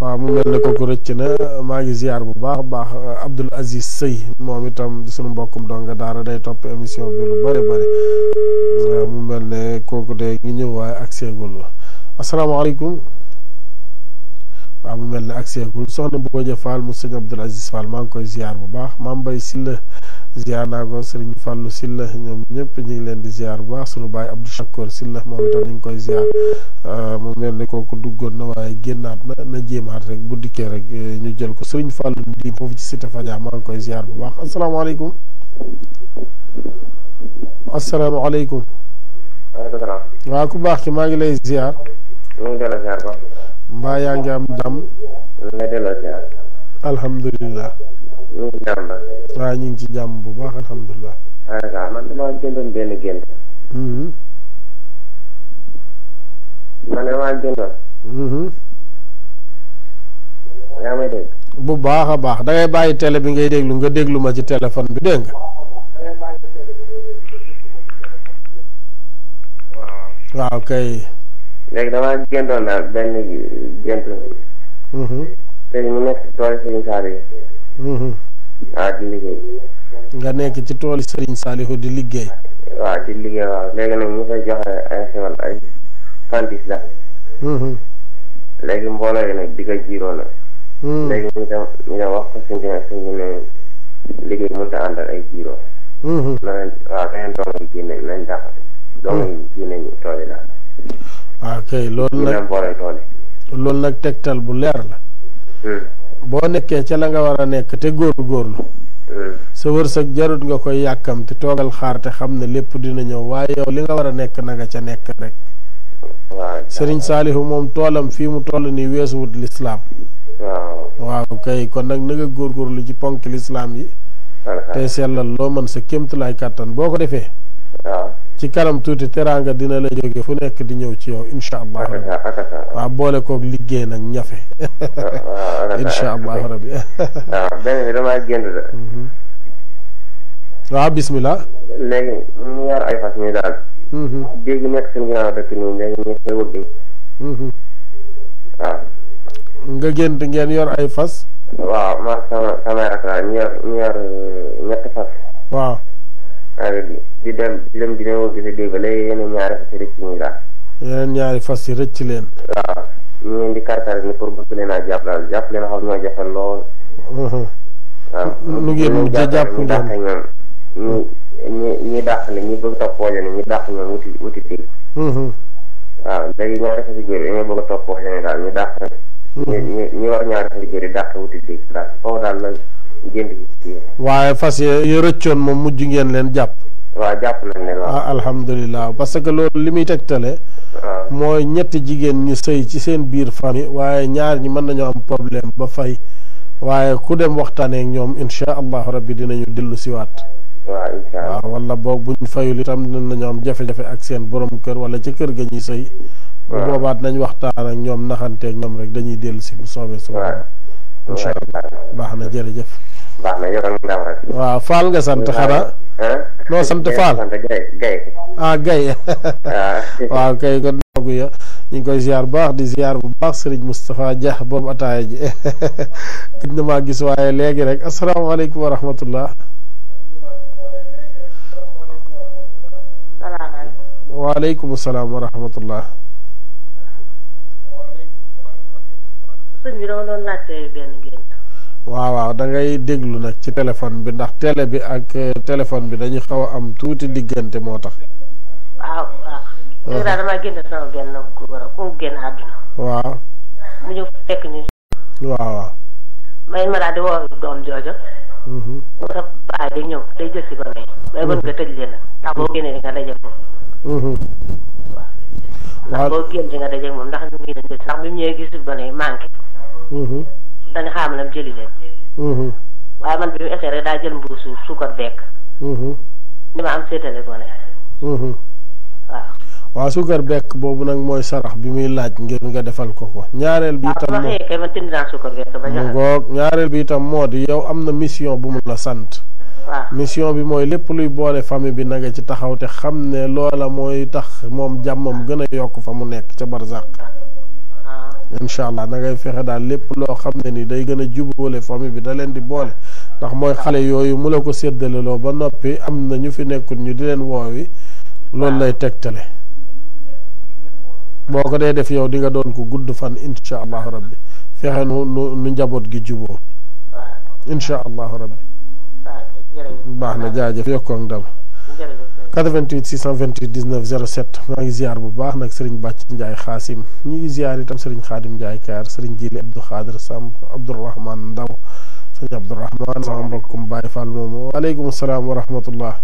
[SPEAKER 2] waaw mu mel ne kooku rëcc na maa ngi ziar bu baax a baax Abdoul Aziz Sey moom itam di sunu mbokkum donga daara day topp émission bi lu bëri mu mel ne kooku de ngi ñëw waaye ak seegul asalaamaaleykum. waaw mu mel ne ak seegul soxna Mbodia Fall mu sëñ Abdoul Aziz Fall maa ngi koy ziar bu baax maam Mbaye Sylla ziar naa ko sëriñ Fallou Silla ñoom ñëpp ñu ngi leen di ziar bu baax sunu baay Abdou Chakour Silla moom itam ñu ngi koy ziar mu mel ne kooku duggoon na waaye génnaat na jéemaat rek bu dikkee rek ñu jël ko sëriñ Fallou di foofu ci Cité Fadia maa ngi koy ziar bu baax asalaamaaleykum. asalaamaaleykum.
[SPEAKER 8] waaleykum salaam.
[SPEAKER 2] waaw ku baax ki maa ngi lay ziar.
[SPEAKER 8] ñu ngi delloo ziar ba.
[SPEAKER 2] mbaa yaa ngi am jàmm.
[SPEAKER 8] ñu ngi lay delloo ziar.
[SPEAKER 2] alhamdulilah.
[SPEAKER 8] ñu ngi jàmm ba.
[SPEAKER 2] waaw ñu ngi ci jàmm bu baax alhamdulilah.
[SPEAKER 8] waaw man damaa jëndoon benn gént. man damaa jëndoon. yaa may dégg.
[SPEAKER 2] bu baax a baax da ngay bàyyi télé bi ngay déglu nga déglu ma ci téléphone bi dégg nga. waaw kay.
[SPEAKER 8] léegi damaa jëndoon daal benn gént. te ñu nekk ci tool Serigne Saliou. waaw di liggéey.
[SPEAKER 2] nga nekk ci tool Serigne Saliou di liggéey.
[SPEAKER 8] waaw di liggéey waaw léegi nag ñu fay joxe ay xewal ay fantis la. léegi mbooloo yi nag di ko jiiroo nag. léegi ñu dem wax ko suñu ne liggéey mënut a àndal ay jiiroo. na leen waaw da ngeen doom yi génne nañ dàq doom yi génne ñu tool yi daal.
[SPEAKER 2] waaw kay loolu nag tegtal bu leer la. boo nekkee ca la nga war a nekk te góorgóorlu. sa wërsëg jarut nga koy yàkkam te toogal xaar te xam ne lépp dina ñëw waaye yow li nga war a nekk na nga ca nekk rek. Serigne Saliou moom toolam fii mu toll nii weesuwut lislaam. waaw kay kon nag na nga góorgóorlu ci ponk lislaam yi. tey sellal loo mën sa kéemtulaay kàttan boo ko defee. ci kanam tuuti teraanga dina la jóge fu nekk di ñëw ci yow incha allah. waaw boole koog liggéey nag ñafe. incha allah rabbi.
[SPEAKER 8] waaw benn bi damaa gént de.
[SPEAKER 2] waaw bismillah.
[SPEAKER 8] léegi ñu yor ay fas ñu daal. dégg nekk seen ginnaaw dëkk nii léegi ñu koy wëgg. waaw.
[SPEAKER 2] nga gént ngeen yor ay fas.
[SPEAKER 8] waaw man sama rak laa ñu yor ñetti fas.
[SPEAKER 2] waaw.
[SPEAKER 8] di dem dina wëgg si dégg léegi yeneen ñaari fas yi rëcc ñu daal.
[SPEAKER 2] yeneen ñaari fas yi rëcc leen.
[SPEAKER 8] waaw ñu leen di karkar ni pour bëgg leen a jàpp daal jàpp leen xam ñoo jafe lool. waaw
[SPEAKER 2] nu ngeen mujjee jàpp ngeen
[SPEAKER 8] ñi dàq ne ñi bëgg topp woojo ne ñi dàq ñoom wuti dégg. waaw léegi ñaari fas yi góor yi ñoo bëgg a topp woojo ne daal ñu dàq ñu war ñaari fas yi góor yi dàq wuti dégg daal foofu daal la gént gi.
[SPEAKER 2] waaye fas yi rëccoon moom mujj ngeen leen jàpp.
[SPEAKER 8] waaw jàpp nañ leen waaw.
[SPEAKER 2] alhamdulilah parce que loolu li muy tegtale. mooy ñetti jigéen ñu sëy ci seen biir famille waaye ñaar ñi mën nañoo am problème ba fay waaye ku dem waxtaanee ak ñoom incha allahu rabbi dinañu dellu siwaat.
[SPEAKER 8] waaw incha allah
[SPEAKER 2] waaw wala boog buñ fayul itam dinañu am jafe-jafe ak seen borom kër wala ca kër ga ñuy sëy. bu boobaat nañ waxtaan ak ñoom naxanteeg ñoom rek dañuy dellu si bu soobee su incha allah baax na jërëjëf.
[SPEAKER 8] baax na yow ndam rek.
[SPEAKER 2] waaw Fall nga sant xanaa. noo sant Fall.
[SPEAKER 8] Gaye.
[SPEAKER 2] Gaye. waaw kay kon ndogu ya ñu ngi koy ziar baax di ziar bu baax Serigne Moustapha Dia boobu ataaya ji gëj na maa gis waaye léegi rek asalaamaaleykum wa rahmatullah. waaleykum salaam wa rahmatullah.
[SPEAKER 3] sëñ bi dama doon laajte benn gént.
[SPEAKER 2] waaw da ngay déglu nag ci téléphone bi ndax télé bi ak téléphone bi dañu xaw a am tuuti diggante moo tax.
[SPEAKER 3] waaw. léegi daal damaa génn sama benn ku génn àdduna.
[SPEAKER 2] waaw.
[SPEAKER 3] mu ñëw fekk ñu.
[SPEAKER 2] waaw.
[SPEAKER 3] may ma daal di woo doom joojo. moo tax baay day ñëw day jël si ba may. may mën nga tëj leen nag ndax boo génnee di nga daje moom. waaw. ndax boo génn di nga daje moom ndax ñu ngi leen jël ndax bi mu ñëwee gis ba ne manqué. dañu xaaral nag jëli leen. waaye man bi mu essayé rek daa jël mbuusu suukar bekk. ni ma am séetale gone. waaw.
[SPEAKER 2] waaw suukar bekk boobu nag mooy sarax bi muy laaj ngir nga defal ko ko. ñaareel bi itam
[SPEAKER 3] moo kay man tënd naa suukar bekk ba
[SPEAKER 2] ngoog ñaareel bi itam moo di yow am na mission bu mu la sant.
[SPEAKER 3] waaw
[SPEAKER 2] mission bi mooy lépp luy boole famille bi na nga ci taxaw te xam ne loola mooy tax moom jàmmam gën a yokk fa mu nekk ca barzaq. incha allah na ngay fexe daal lépp loo xam ne ni day gën a jubóole famille bi da leen di boole ndax mooy xale yooyu mu la ko séddaleloo ba noppi am na ñu fi nekkul ñu di leen woowi loolu lay tegtale boo ko dee def yow di nga doon ko gudd fan incha allahu rabbi fexe nu njaboot gi juboo incha allahu rabbi baax na jaajëf yokkoog ndam 88 628 19 07 maa ngi ziar bu baax nag Serigne Bàcc Ndiaye Xaasim ñu ngi ziar itam Serigne Xaadim Ndiaye Kaar Serigne Jili Abdou Xaadir Samb Abdourahman Ndaw Serigne Abdourahman sama mbokkum Baye Fall moomu waaleykum salaam wa rahmatullah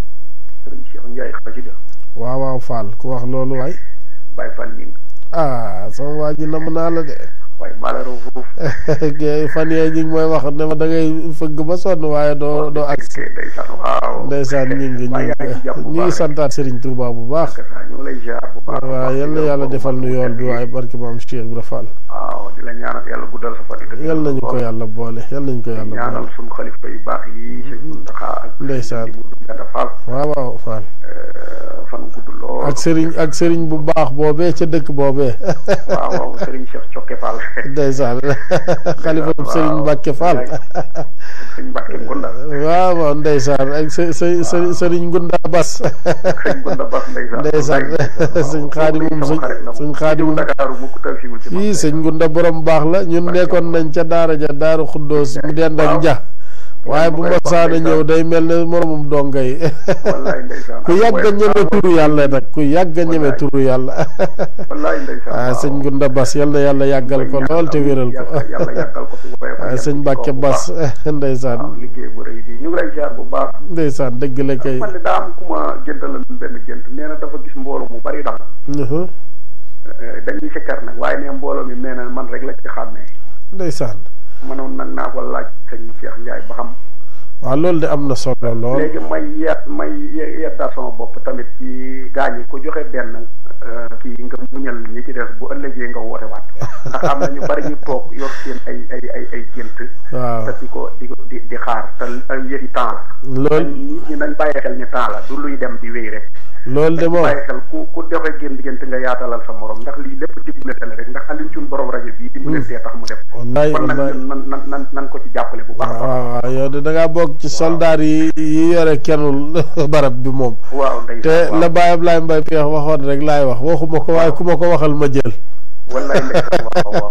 [SPEAKER 9] Serigne Cheikh Ndiaye xasida
[SPEAKER 2] waaw Fall ku wax loolu waay
[SPEAKER 9] Baye Fall ñing
[SPEAKER 2] sama waa ji nam naa la de
[SPEAKER 9] waaye maa la raw foofu
[SPEAKER 2] fan yee ñi ngi mooy wax ne ma da ngay fëgg ba sonn waaye doo agsi ndeysaan ñi ngi santaat Serigne Touba bu baax waaw yal na yàlla defal nu yool bi waaye barke maam Cheikh Ibra Fall
[SPEAKER 9] waaw di la ñaanal yàlla guddal sa fan
[SPEAKER 2] yal nañu ko yàlla boole yal nañu ko yàlla boole
[SPEAKER 9] ñaanal suñu xalifa yu baax yi Sëñ Muntaxa ak
[SPEAKER 2] ndeysaan waaw Fall
[SPEAKER 9] fan gudd lool
[SPEAKER 2] ak Serigne bu baax boobee ca dëkk boobee
[SPEAKER 9] waaw Serigne Cheikh Cokke Fall
[SPEAKER 2] ndeysaan xalifa Serigne Mbacke Fall
[SPEAKER 9] Serigne Mbacke Ngunda
[SPEAKER 2] waaw ndeysaan ak Serigne Ngunda Bas ndeysaan sëñ Xaadim sëñ Xaadim fii sëñ Ngunda borom baax la ñun nekkoon nañ ca daara ja Daaru Xuddoos mu dend ak Nja waaye bu masaana ñëw day mel ne moromum donga yi ku yàgg a ñeme turu yàlla nag ku yàgg a ñeme turu yàlla sëñ Ngunda Bas yal na yàlla yàggal ko lool te wéral ko sëñ Mbàkke Bas ndeysaan ndeysaan dëgg la kay
[SPEAKER 9] man daa am ku ma jëntalan benn jënt nee na dafa gis mbooloo mu bari daal dañuy sikkar nag waaye nee mbooloo mi nee na man rek la ci xàmmee
[SPEAKER 2] ndeysaan
[SPEAKER 9] manoon nag naa ko laaj sëñ Cheikh Ndiaye ba xam
[SPEAKER 2] waaw loolu de am na solo lool
[SPEAKER 9] léegi may yeddaat sama bopp tamit ci gaañ yi ko joxe benn kii nga muñal ñi ci des bu ëllëgee nga woote waat ndax am na ñu bari ñu toog yor seen ay gént
[SPEAKER 2] waaw
[SPEAKER 9] te di xaar te yëri temps la loolu ñi nañ bàyyi xel ni temps la du luy dem di wéy rek
[SPEAKER 2] loolu de moom
[SPEAKER 9] bàyyi xel ku joxe gént nga yaatalal sa morom ndax lii lépp dimbalante la rek ndax Alioune Thioune borom rajo bii dimbalante tax mu def kon nag nan ko ci jàppale bu baax
[SPEAKER 2] waaw yow de da ngaa bokk ci soldaar yi yore kennul barab bi moom
[SPEAKER 9] waaw
[SPEAKER 2] te la Baye Ablaye Mbaye Peex waxoon rek laay wax waxuma ko waaye ku ma ko waxal ma jël
[SPEAKER 9] wallaay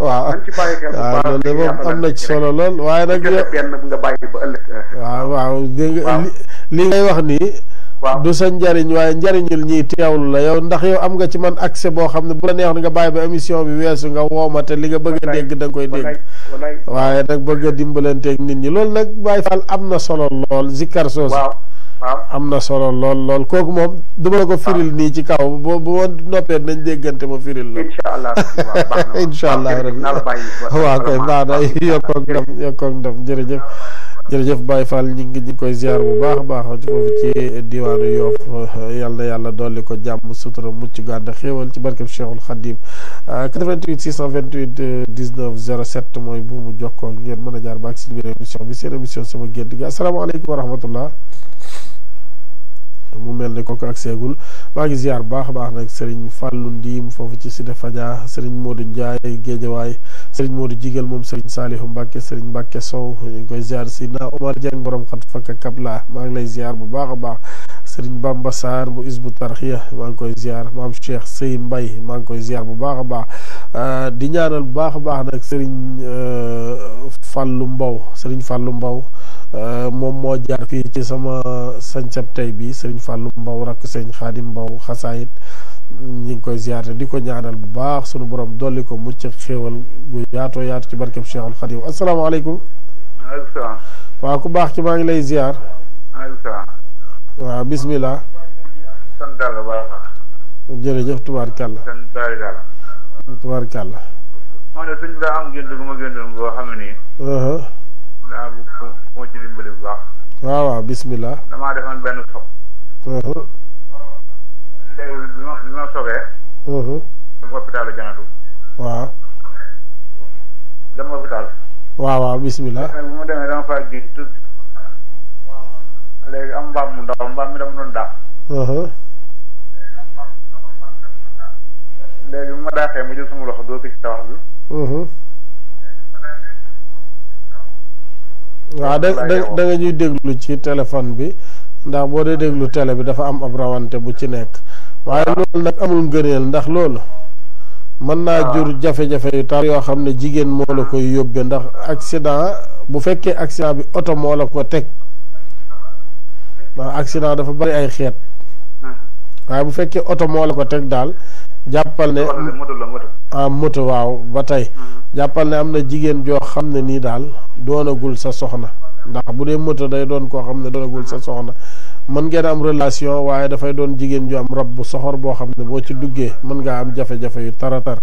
[SPEAKER 9] waaw nañ ci bàyyi xel bu baax
[SPEAKER 2] loolu de moom am na ci solo lool waaye nag
[SPEAKER 9] benn nga bàyyi ba ëllëg
[SPEAKER 2] waaw li ngay wax nii du sa njariñ waaye njariñul ñiy teewlu la yow ndax yow am nga ci man accès boo xam ne bu la neex nga bàyyi ba émission bi weesu nga wooma te li nga bëgg a dégg da nga koy dégg waaye nag bëgg a dimbalanteeg nit ñi loolu nag Baye Fall am na solo lool zikkar soosu am na solo lool kooku moom duma la ko firil nii ci kaw bu ma noppee nañ déggante ma firil la incha allah rabbi waaw koy baax na yokkoog ndam jërëjëf Baye Fall ñi ngi koy ziar bu baax a baax foofu ci diwaanu Yoff yàlla dolli ko jàmm sutura mucc gàdda xéewal ci barkeb Cheikhul Khadim 88 628 19 07 mooy bu mu jokkoo ngeen mën a jaar baak si biir émission bi seen émission sama gént gi asalaamaaleykum wa rahmatullah mu mel ne kooku ak seegul maa ngi ziar baax a baax nag Serigne Fallou Ndiim foofu ci Cité Fadia Serigne Modou Ndiaye Géejawaay Serigne Modou Jigal moom Serigne Salihu Mbacke Serigne Mbacke Sow ñu ngi koy ziar si na Omar Dieng borom xat fakka kabla maa ngi lay ziar bu baax a baax Serigne Bamba Sarr bu Isbu Tarxiya maa ngi koy ziar maam Cheikh Sey Mbay maa ngi koy ziar bu baax a baax di ñaanal bu baax a baax nag Serigne Fallou Mbow Serigne Fallou Mbow moom moo jaar fii ci sama sañcab tey bi Serigne Fallou Mbow rakk Serigne Khadim Mbow xasaayit ñi ngi koy ziyaare di ko ñaanal bu baax sunu borom dolli ko mucc ak xéewal gu yaatoo yaatu ci barkeb Cheikhul Khadim asalaamaaleykum.
[SPEAKER 9] maaleykum salaam.
[SPEAKER 2] waaw ku baax ci maa ngi lay ziar.
[SPEAKER 9] maaleykum salaam.
[SPEAKER 2] waaw bismillah.
[SPEAKER 9] sant Yàlla baax.
[SPEAKER 2] jërëjëf tubaarkàlla.
[SPEAKER 9] sant Yàlla.
[SPEAKER 2] tubaarkàlla.
[SPEAKER 9] moo ne suñ daa am gént gu ma géntoon boo xam ne nii. daa bëgg moo ci dimbali bu baax.
[SPEAKER 2] waaw bismillah.
[SPEAKER 9] damaa defoon benn sox. léegi bi ma sogee. dem hôpitalu Janatu.
[SPEAKER 2] waaw.
[SPEAKER 9] dem hôpital.
[SPEAKER 2] waaw bismillah.
[SPEAKER 9] bu ma demee dama faa gént léegi am mbaam mu ndaw mbaam mi dama doon dàq. léegi bi ma daaxee mu jël sama loxo doo ko ci tawax bi.
[SPEAKER 2] waaw da nga ñuy déglu ci téléphone bi ndax boo dee déglu télé bi dafa am ab rawante bu ci nekk waaye loolu nag amul ngëneel ndax loolu mën naa jur jafe-jafe yu tar yoo xam ne jigéen moo la koy yóbbee ndax accident bu fekkee accident bi oto moo la ko teg ndax accident dafa bari ay xeet waaye bu fekkee oto moo la ko teg daal jàppal ne moto waaw ba tey jàppal ne am na jigéen joo xam ne nii daal doonagul sa soxna ndax bu dee moto day doon koo xam ne doonagul sa soxna mën ngeen am relation waaye dafay doon jigéen ju am rab bu soxor boo xam ne boo ci duggee mën ngaa am jafe-jafe yu taratar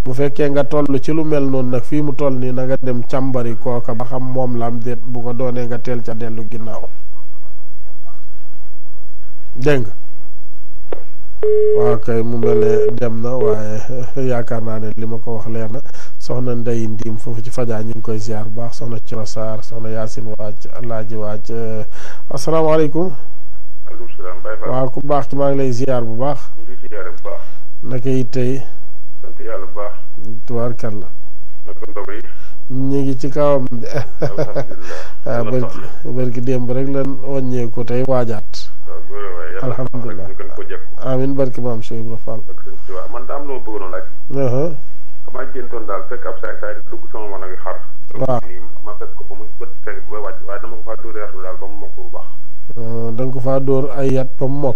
[SPEAKER 2] bu fekkee nga toll ci lu mel noonu nag fii mu toll nii na nga dem càmbari kooka ba xam moom la am déet bu ko doonee nga teel ca dellu ginnaaw dégg nga waaw kay mu mel ne dem na waaye yaakaar naa ne li ma ko wax leer na soxna Ndey Ndiim foofu ci Fajaa ñu ngi koy ziar bu baax soxna Coro Sarr soxna Yaasin Waaj Alaaji Waaj asalaamaaleykum.
[SPEAKER 5] maaleykum salaam Baye Fall.
[SPEAKER 2] waaw ku baax ci maa ngi lay ziar bu baax.
[SPEAKER 5] ñu ngi ziar bu baax.
[SPEAKER 2] naka it tey.
[SPEAKER 5] sant yàlla bu baax.
[SPEAKER 2] tubaarkalla.
[SPEAKER 5] naka ndox yi.
[SPEAKER 2] ñu ngi ci kawam de.
[SPEAKER 5] alhamdulilah.
[SPEAKER 2] barki démb rek lan wàññeeku tey waajaat. alhamdulilah amin barki maam Cheikh Ibra Fall.
[SPEAKER 5] man daa am lu ma bëggoon laaj. damaa géntoon daal fekk ab saay saay dugg sama mën a ngi xar.
[SPEAKER 2] waaw
[SPEAKER 5] ma fekk ko ba mu bët fekk ba wàcc waaye dama ko faa dóor yaratu daal ba mu mokk bu baax.
[SPEAKER 2] da nga ko faa dóor ay yat ba mu mokk.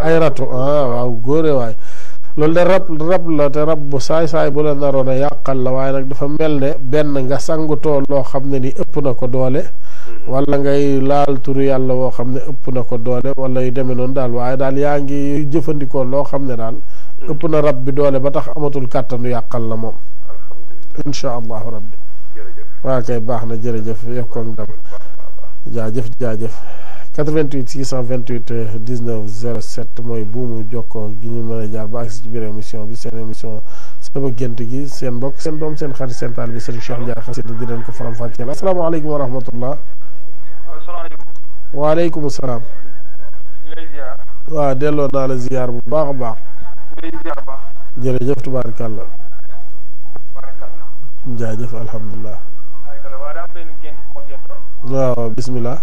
[SPEAKER 2] ay ratu waaw góore waay. loolu de rab la te rab bu saay-saay bu la naroon a yàqal la waaye nag dafa mel ne benn nga sangutoo loo xam ne ni ëpp na ko doole wala ngay laal turu yàlla woo xam ne ëpp na ko doole wala yu demee noonu daal waaye daal yaa ngi jëfandikoo loo xam ne daal ëpp na rab bi doole ba tax amatul kàttanu yàqal la moom insha allahu rabbi waa kay baax na jërëjëf yokkoon dem jaajëf 88 628 19 07 mooy buumu jokkoo gi ñu mën a jaar ba agsi ci biir émission bi seen émission sama gént gi seen mbokk seen doom seen xarit seen taal bi Serigne Cheikh Ndiaye xasida di leen ko faram-fàcceel asalaamaaleykum wa rahmatullah. waaleykum salaam. waaw delloo naa la ziar bu baax a baax. jërëjëf tubaarkàlla. jaajëf alhamdulilah. waaw bismillah.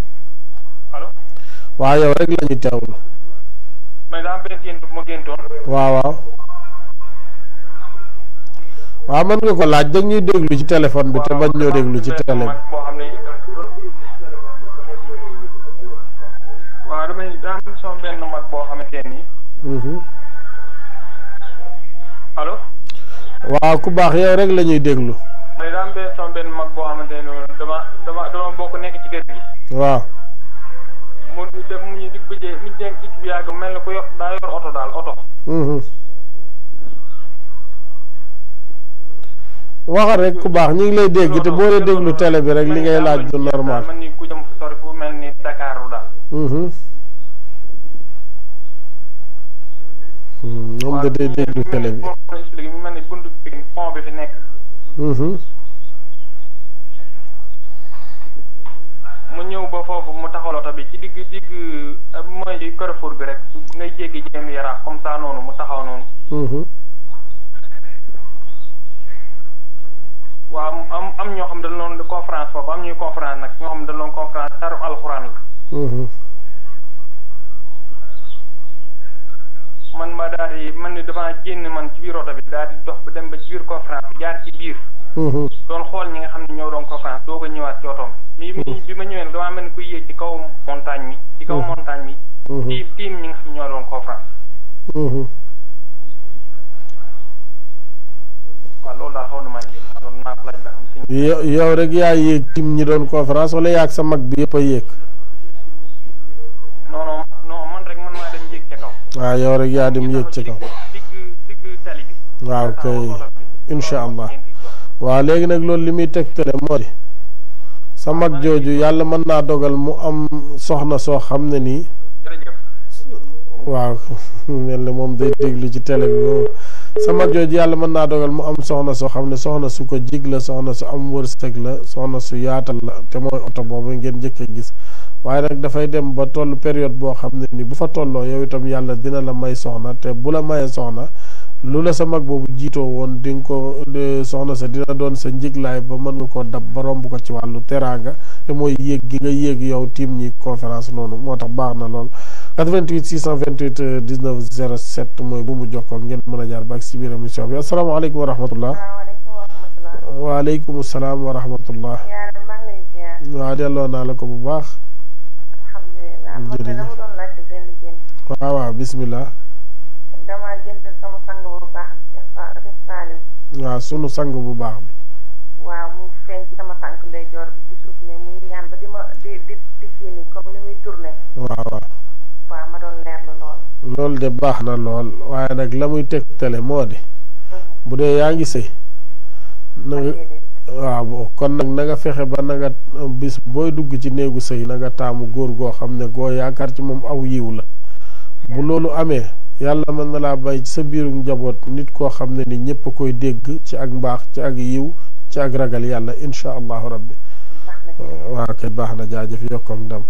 [SPEAKER 2] waaw yow rek la ñuy teewlu. waaw mën nga ko laaj da ñuy déglu ci téléphone bi te bañ ñoo déglu ci télé bi.
[SPEAKER 10] waaw damay daa am sama benn mag boo xamante ni. allo.
[SPEAKER 2] waaw ku baax yow rek la ñuy déglu.
[SPEAKER 10] mais daa am sama benn mag boo xamante ni dama bokk nekk ci kër gi.
[SPEAKER 2] waaw.
[SPEAKER 10] mu def mu ñu dig bëjee mu jëm ci bi yàgg mel ni ku daa yor oto daal oto.
[SPEAKER 2] waxal rek ku baax ñu ngi lay dégg te boo la déglu télé bi rek li ngay laaj du normal.
[SPEAKER 10] man ni ku jëm fu sori fu mel ni Dakar daal.
[SPEAKER 2] moom da day déglu télé bi.
[SPEAKER 10] mu mel ni buntu bi pont bi fi nekk. mu ñëw ba foofu mu taxawal oto bi ci digg mooy ci Carrefour bi rek ngay jéggi jëm Yaraax comme ça noonu mu taxaw noonu. waaw am ñoo xam ne dañu doon conférence foofu am ñuy conférence nag ñoo xam ne dañu doon conférence taru alxuraan la. man ma daal di man ni damaa génn man ci biir oto bi daal di dox ba dem ba ci biir conférence bi jaar ci biir. doon xool ñi nga xam ne ñoo doon conférence doo ko ñëwaat ci otoom. bi ma ñëwee nag damaa mel ni kuy yéeg ci kaw montagne mi. ci kaw montagne mi. tiim ñi nga xam ne ñoo doon conférence. waaw loolu daal xaw na maa ngi doon naa ko laaj ba xam si.
[SPEAKER 2] yow rek yaa yéeg tiim ñi doon conférence wala yaa ak sa mag bi yëpp a yéeg.
[SPEAKER 10] non man rek man maa dem yéeg ca kaw.
[SPEAKER 2] waaw yow rek yaa dem yéeg ca kaw.
[SPEAKER 10] digg tali bi.
[SPEAKER 2] waaw kay incha allah. waaw léegi nag loolu li muy tegtale moo di sa mag jooju yàlla mën naa dogal mu am soxna soo xam ne nii. waaw mel ne moom day déglu ci télé bi sa mag jooju yàlla mën naa dogal mu am soxna soo xam ne soxna su ko jig la soxna su am wërsëg la soxna su yaatal la te mooy oto boobu ngeen njëkk a gis waaye nag dafay dem ba toll période boo xam ne ni bu fa tolloo yow itam yàlla dina la may soxna te bu la mayee soxna lu la sa mag boobu jiitoo woon di nga ko soxna sa dina doon sa njiglaay ba mën nga koo dab ba romb ko ci wàllu teraanga te mooy yéeg gi nga yéeg yow tiim ñi conférence noonu moo tax baax na lool 88 628 19 07 mooy bu mu jokkoo ngeen mën a jaar ba ak si biir émission bi asalaamaaleykum wa rahmatullah. waaleykum salaam wa rahmatullah. waaw delloo naa la ko bu baax.
[SPEAKER 1] man de dama doon laajte benn gént.
[SPEAKER 2] waaw bismillah.
[SPEAKER 1] dama gént sama sang bu baax Cheikh Saliou.
[SPEAKER 2] waaw sunu sang bu baax bi.
[SPEAKER 1] waaw mu feeñ ci sama tànk ndeyjoor bi ci suuf ne muy ñaan ba di ma di kii nii comme ni muy tourné.
[SPEAKER 2] waaw.
[SPEAKER 1] waaw ma doon leerlu lool.
[SPEAKER 2] loolu de baax na lool waaye nag la muy tegtale moo di. bu dee yaa ngi sëy. na nga waaw kon nag na nga fexe ba na nga bis booy dugg ci néegu sëy na nga taamu góor goo xam ne goo yaakaar ci moom aw yiw la. bu loolu amee yàlla mën na laa bay ci sa biiru njaboot nit koo xam ne ni ñëpp a koy dégg ci ak mbaax ci ak yiw ci ak ragal yàlla incha allahu rabbi. waaw kay baax na jaajëf yokkoom ndam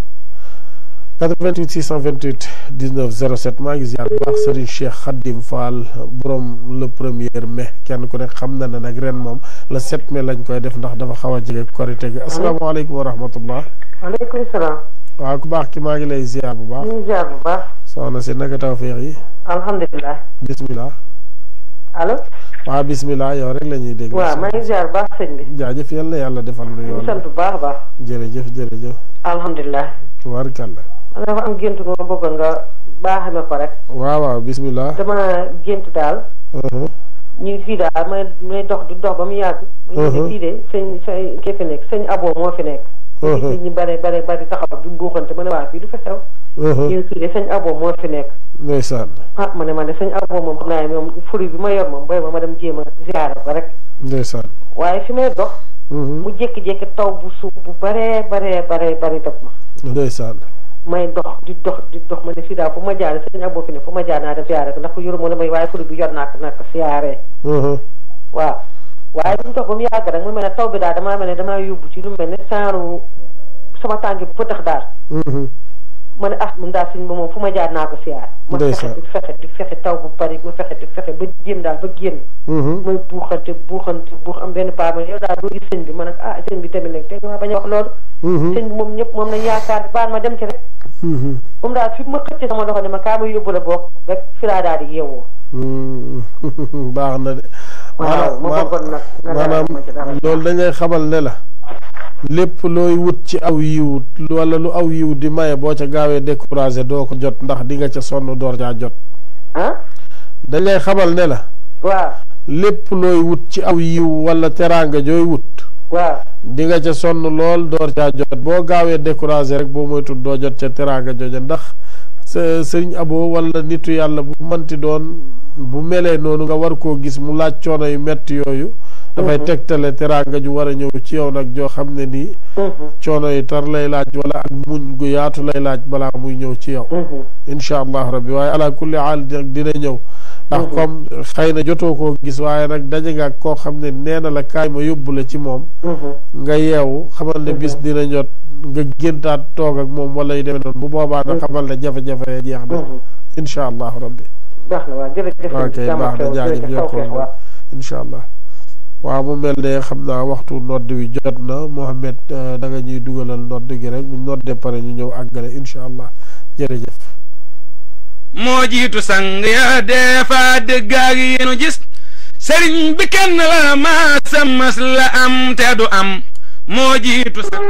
[SPEAKER 2] 88 628 19 07 maa ngi ziar bu baax Serigne Cheikh Khadim Fall borom le 1er mai kenn ku nekk xam na ne nag ren moom le 7 mai lañ koy def ndax dafa xaw a jege korite gi asalaamaaleykum wa rahmatullah.
[SPEAKER 11] waaleykum salaam.
[SPEAKER 2] waaw ku baax ki maa ngi lay ziar bu baax.
[SPEAKER 11] ñu ngi ziar bu baax.
[SPEAKER 2] soxna si naka tawfeex yi.
[SPEAKER 11] alhamdulilah.
[SPEAKER 2] bismillah.
[SPEAKER 11] allo.
[SPEAKER 2] waaw bismillah yow rek la ñuy dégg.
[SPEAKER 11] waaw maa ngi ziar bu baax sëñ bi.
[SPEAKER 2] jaajëf yal na yàlla defal lu yoon.
[SPEAKER 11] sant bu baax a baax.
[SPEAKER 2] jërëjëf jërëjëf.
[SPEAKER 11] alhamdulilah.
[SPEAKER 2] tubaarkàlla.
[SPEAKER 11] dafa am gént moo bëgg nga baaxe ma ko rek.
[SPEAKER 2] waaw waaw bismillah.
[SPEAKER 11] dama gént daal. ñu fii daal may dox di dox ba mu yàgg. ñu fii de sëñ kii fi nekk sëñ Abo moo fi nekk. nit ñi bare taxaw du buuxante ma ne waa fii du fa xew. ñu fii de sëñ Abo moo fi nekk.
[SPEAKER 2] ndeysaan.
[SPEAKER 11] ah ma ne man de sëñ Abo moom xam naa ne moom fruit bi ma yor moom booy ma dem jéem a ziyaara ko rek.
[SPEAKER 2] ndeysaan.
[SPEAKER 11] waaye fi may dox. mu jékki-jékki taw bu suuf bu baree dab ma.
[SPEAKER 2] ndeysaan.
[SPEAKER 11] may dox di dox ma ne fii daal fu ma jaaree sëñ Abo fi ne fu ma jaar naa def siyaare ko ndax ko yoru moo ne may waaye fruit bi yor naa ko siyaaree. waaw waaye bu ñu toog ba mu yàgg rek mu mel ne taw bi daal damaa mel ne damaa yóbbu ci lu mel ne saaru sama tànk bu fëtax daal. ma ne mun daal suñ ba moom fu ma jaar naa ko siyaar. ma fexe di fexe taw bu bari ma fexe di fexe ba jéem daal ba génn. mooy buuxante am benn paa ma yow daal doo gis sëñ bi ma ne sëñ bi tamit nag teg ma bañ a wax loolu. sëñ bi moom ñëpp moom lañ yaakaar baal ma dem ci rek. moom daal fi ma xëcc sama loxo ne ma kaa ma yóbbu la bokk rek fi laa daal di yeewoo.
[SPEAKER 2] baax na de.
[SPEAKER 11] waaw ma bëggoon nag.
[SPEAKER 2] maanaam loolu dañuy xamal ne la. lépp looy wut ci aw yiw wala lu aw yiw di maye boo ca gaawee découragé doo ko jot ndax di nga ca sonn door caa jot. dañ lay xamal ne la.
[SPEAKER 11] waaw
[SPEAKER 2] lépp looy wut ci aw yiw wala teraanga jooy wut.
[SPEAKER 11] waaw
[SPEAKER 2] di nga ca sonn lool door caa jot boo gaawee découragé rek boo moytul doo jot ca teraanga jooja ndax sëriñ Abo wala nitu yàlla bu manti doon bu melee noonu nga war koo gis mu laaj coono yu metti yooyu. dafay tegtale teraanga ju war a ñëw ci yow nag joo xam ne nii. coono yi tar lay laaj wala ak muñ gu yaatu lay laaj balaa muy ñëw ci yow. incha allah rabbi waaye ala kulli haal dina ñëw. ndax comme xëy na jotoo koo gis waaye nag daje nga koo xam ne nee na la kaay ma yóbbu la ci moom. nga yeewu xamal ne bis dina jot nga géntaat toog ak moom wala yu demee noonu bu boobaa nag xamal ne jafe-jafe jeex na. incha allah rabbi.
[SPEAKER 11] baax na waaw jërëjëf.
[SPEAKER 2] ok baax na jaajëf yokkoon na incha allah. waaw mu mel ne xam naa waxtu nodd wi jot na Mohamed da nga ñuy dugalal nodd gi rek bu noddee pare ñu ñëw àggale incha allah jërëjëf.
[SPEAKER 12] moo jiitu sang ya defa dëggaag yi nu gis sëriñ bi kenn la maasam mas la am te du am moo jiitu sang.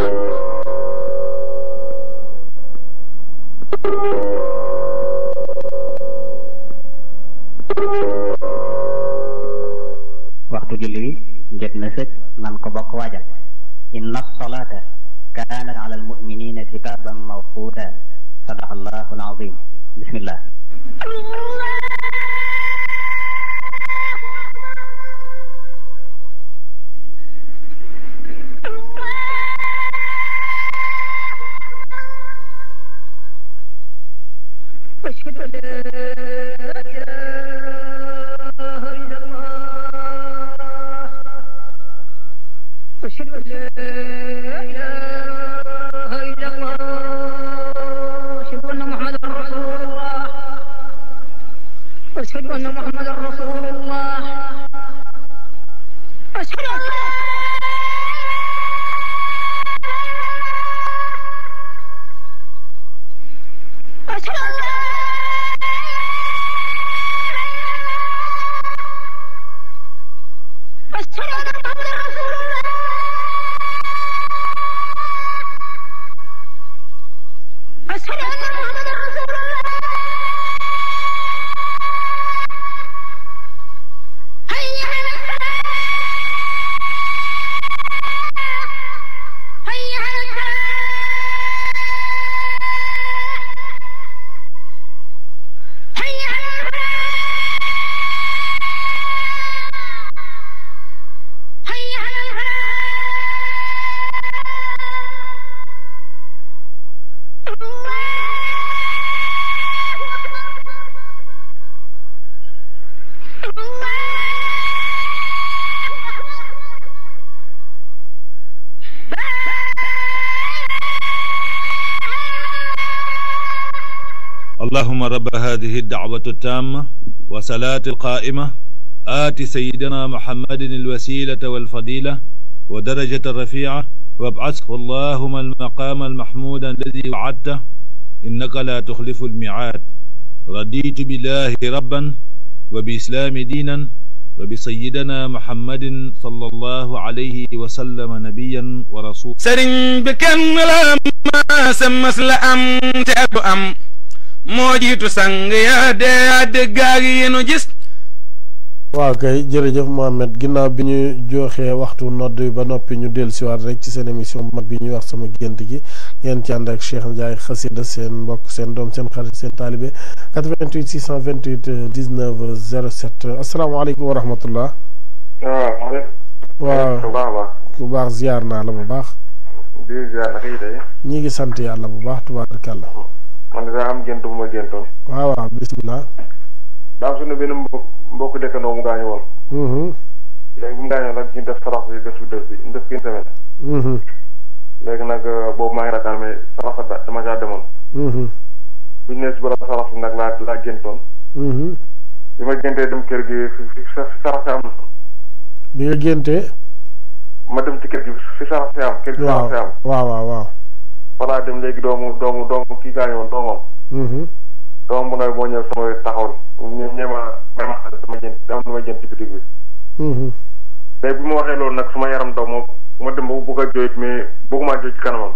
[SPEAKER 13] waxtu julli wi jot na sëkk nan ko bokk waajal inna salata kaanat ala almuminina kitaban mawquta sadaqa allahu alazim bismillah
[SPEAKER 14] أشهد أن لا إله إلا الله أشهد أن محمدا رسول الله أشهد أن محمدا رسول الله أشهد أن
[SPEAKER 15] اللهم رب هذه الدعوة التامة وصلاة القائمة آت سيدنا محمد الوسيلة والفضيلة ودرجة الرفيعة وابعثه اللهم المقام المحمود الذي وعدته إنك لا تخلف الميعاد. رضيت بالله ربا وبإسلام دينا وبسيدنا محمد صلى الله عليه وسلم نبيا ورسولا.
[SPEAKER 12] سرين بكن لما سمس لأم تأدو أم موجيتو سانغ يا دغاغي نو جيس.
[SPEAKER 2] waaw kay jërëjëf Mohamed ginnaaw bi ñu joxee waxtu nodd ba noppi ñu dellusiwaat rek ci seen émission bu mag bi ñuy wax sama gént gi ngeen ci ànd ak Cheikh Ndiaye Xasida seen mbokk seen doom seen xarit seen taalibe 88 628 19 07 asalaamaaleykum wa rahmatullah. waaw bu baax ziar naa la bu baax.
[SPEAKER 5] di ziar naka yi tey.
[SPEAKER 2] ñi ngi sant yàlla bu baax tubaarkàlla.
[SPEAKER 5] man daa am gént bu ma géntoon.
[SPEAKER 2] waaw waaw bisimilah.
[SPEAKER 5] daa am suñu benn mbokk dëkkandoo mu gaañu woon. léegi bu mu gaañoo nag ñu def sarax bi def bi def une semaine. léegi nag boobu maa ngi rakaan mais sarax ba dama caa demoon. bu ñu nee si borom sarax bi nag laa géntoon. bi ma géntee dem kër gi fi sarax si am.
[SPEAKER 2] bi nga géntee.
[SPEAKER 5] ma dem ci kër gi fi sarax si am. kër gi sarax si am.
[SPEAKER 2] waaw.
[SPEAKER 5] falaa dem léegi doomu kii gaañu woon doomam. doomam bu nawet moo ñëw sama taxaw ñeema sama jën am lu ma jën ci bitig bi. léegi bi ma waxee loolu nag sama yaram daw ma dem ba bëgg a jooy mais bëgguma jooy ci kanamam.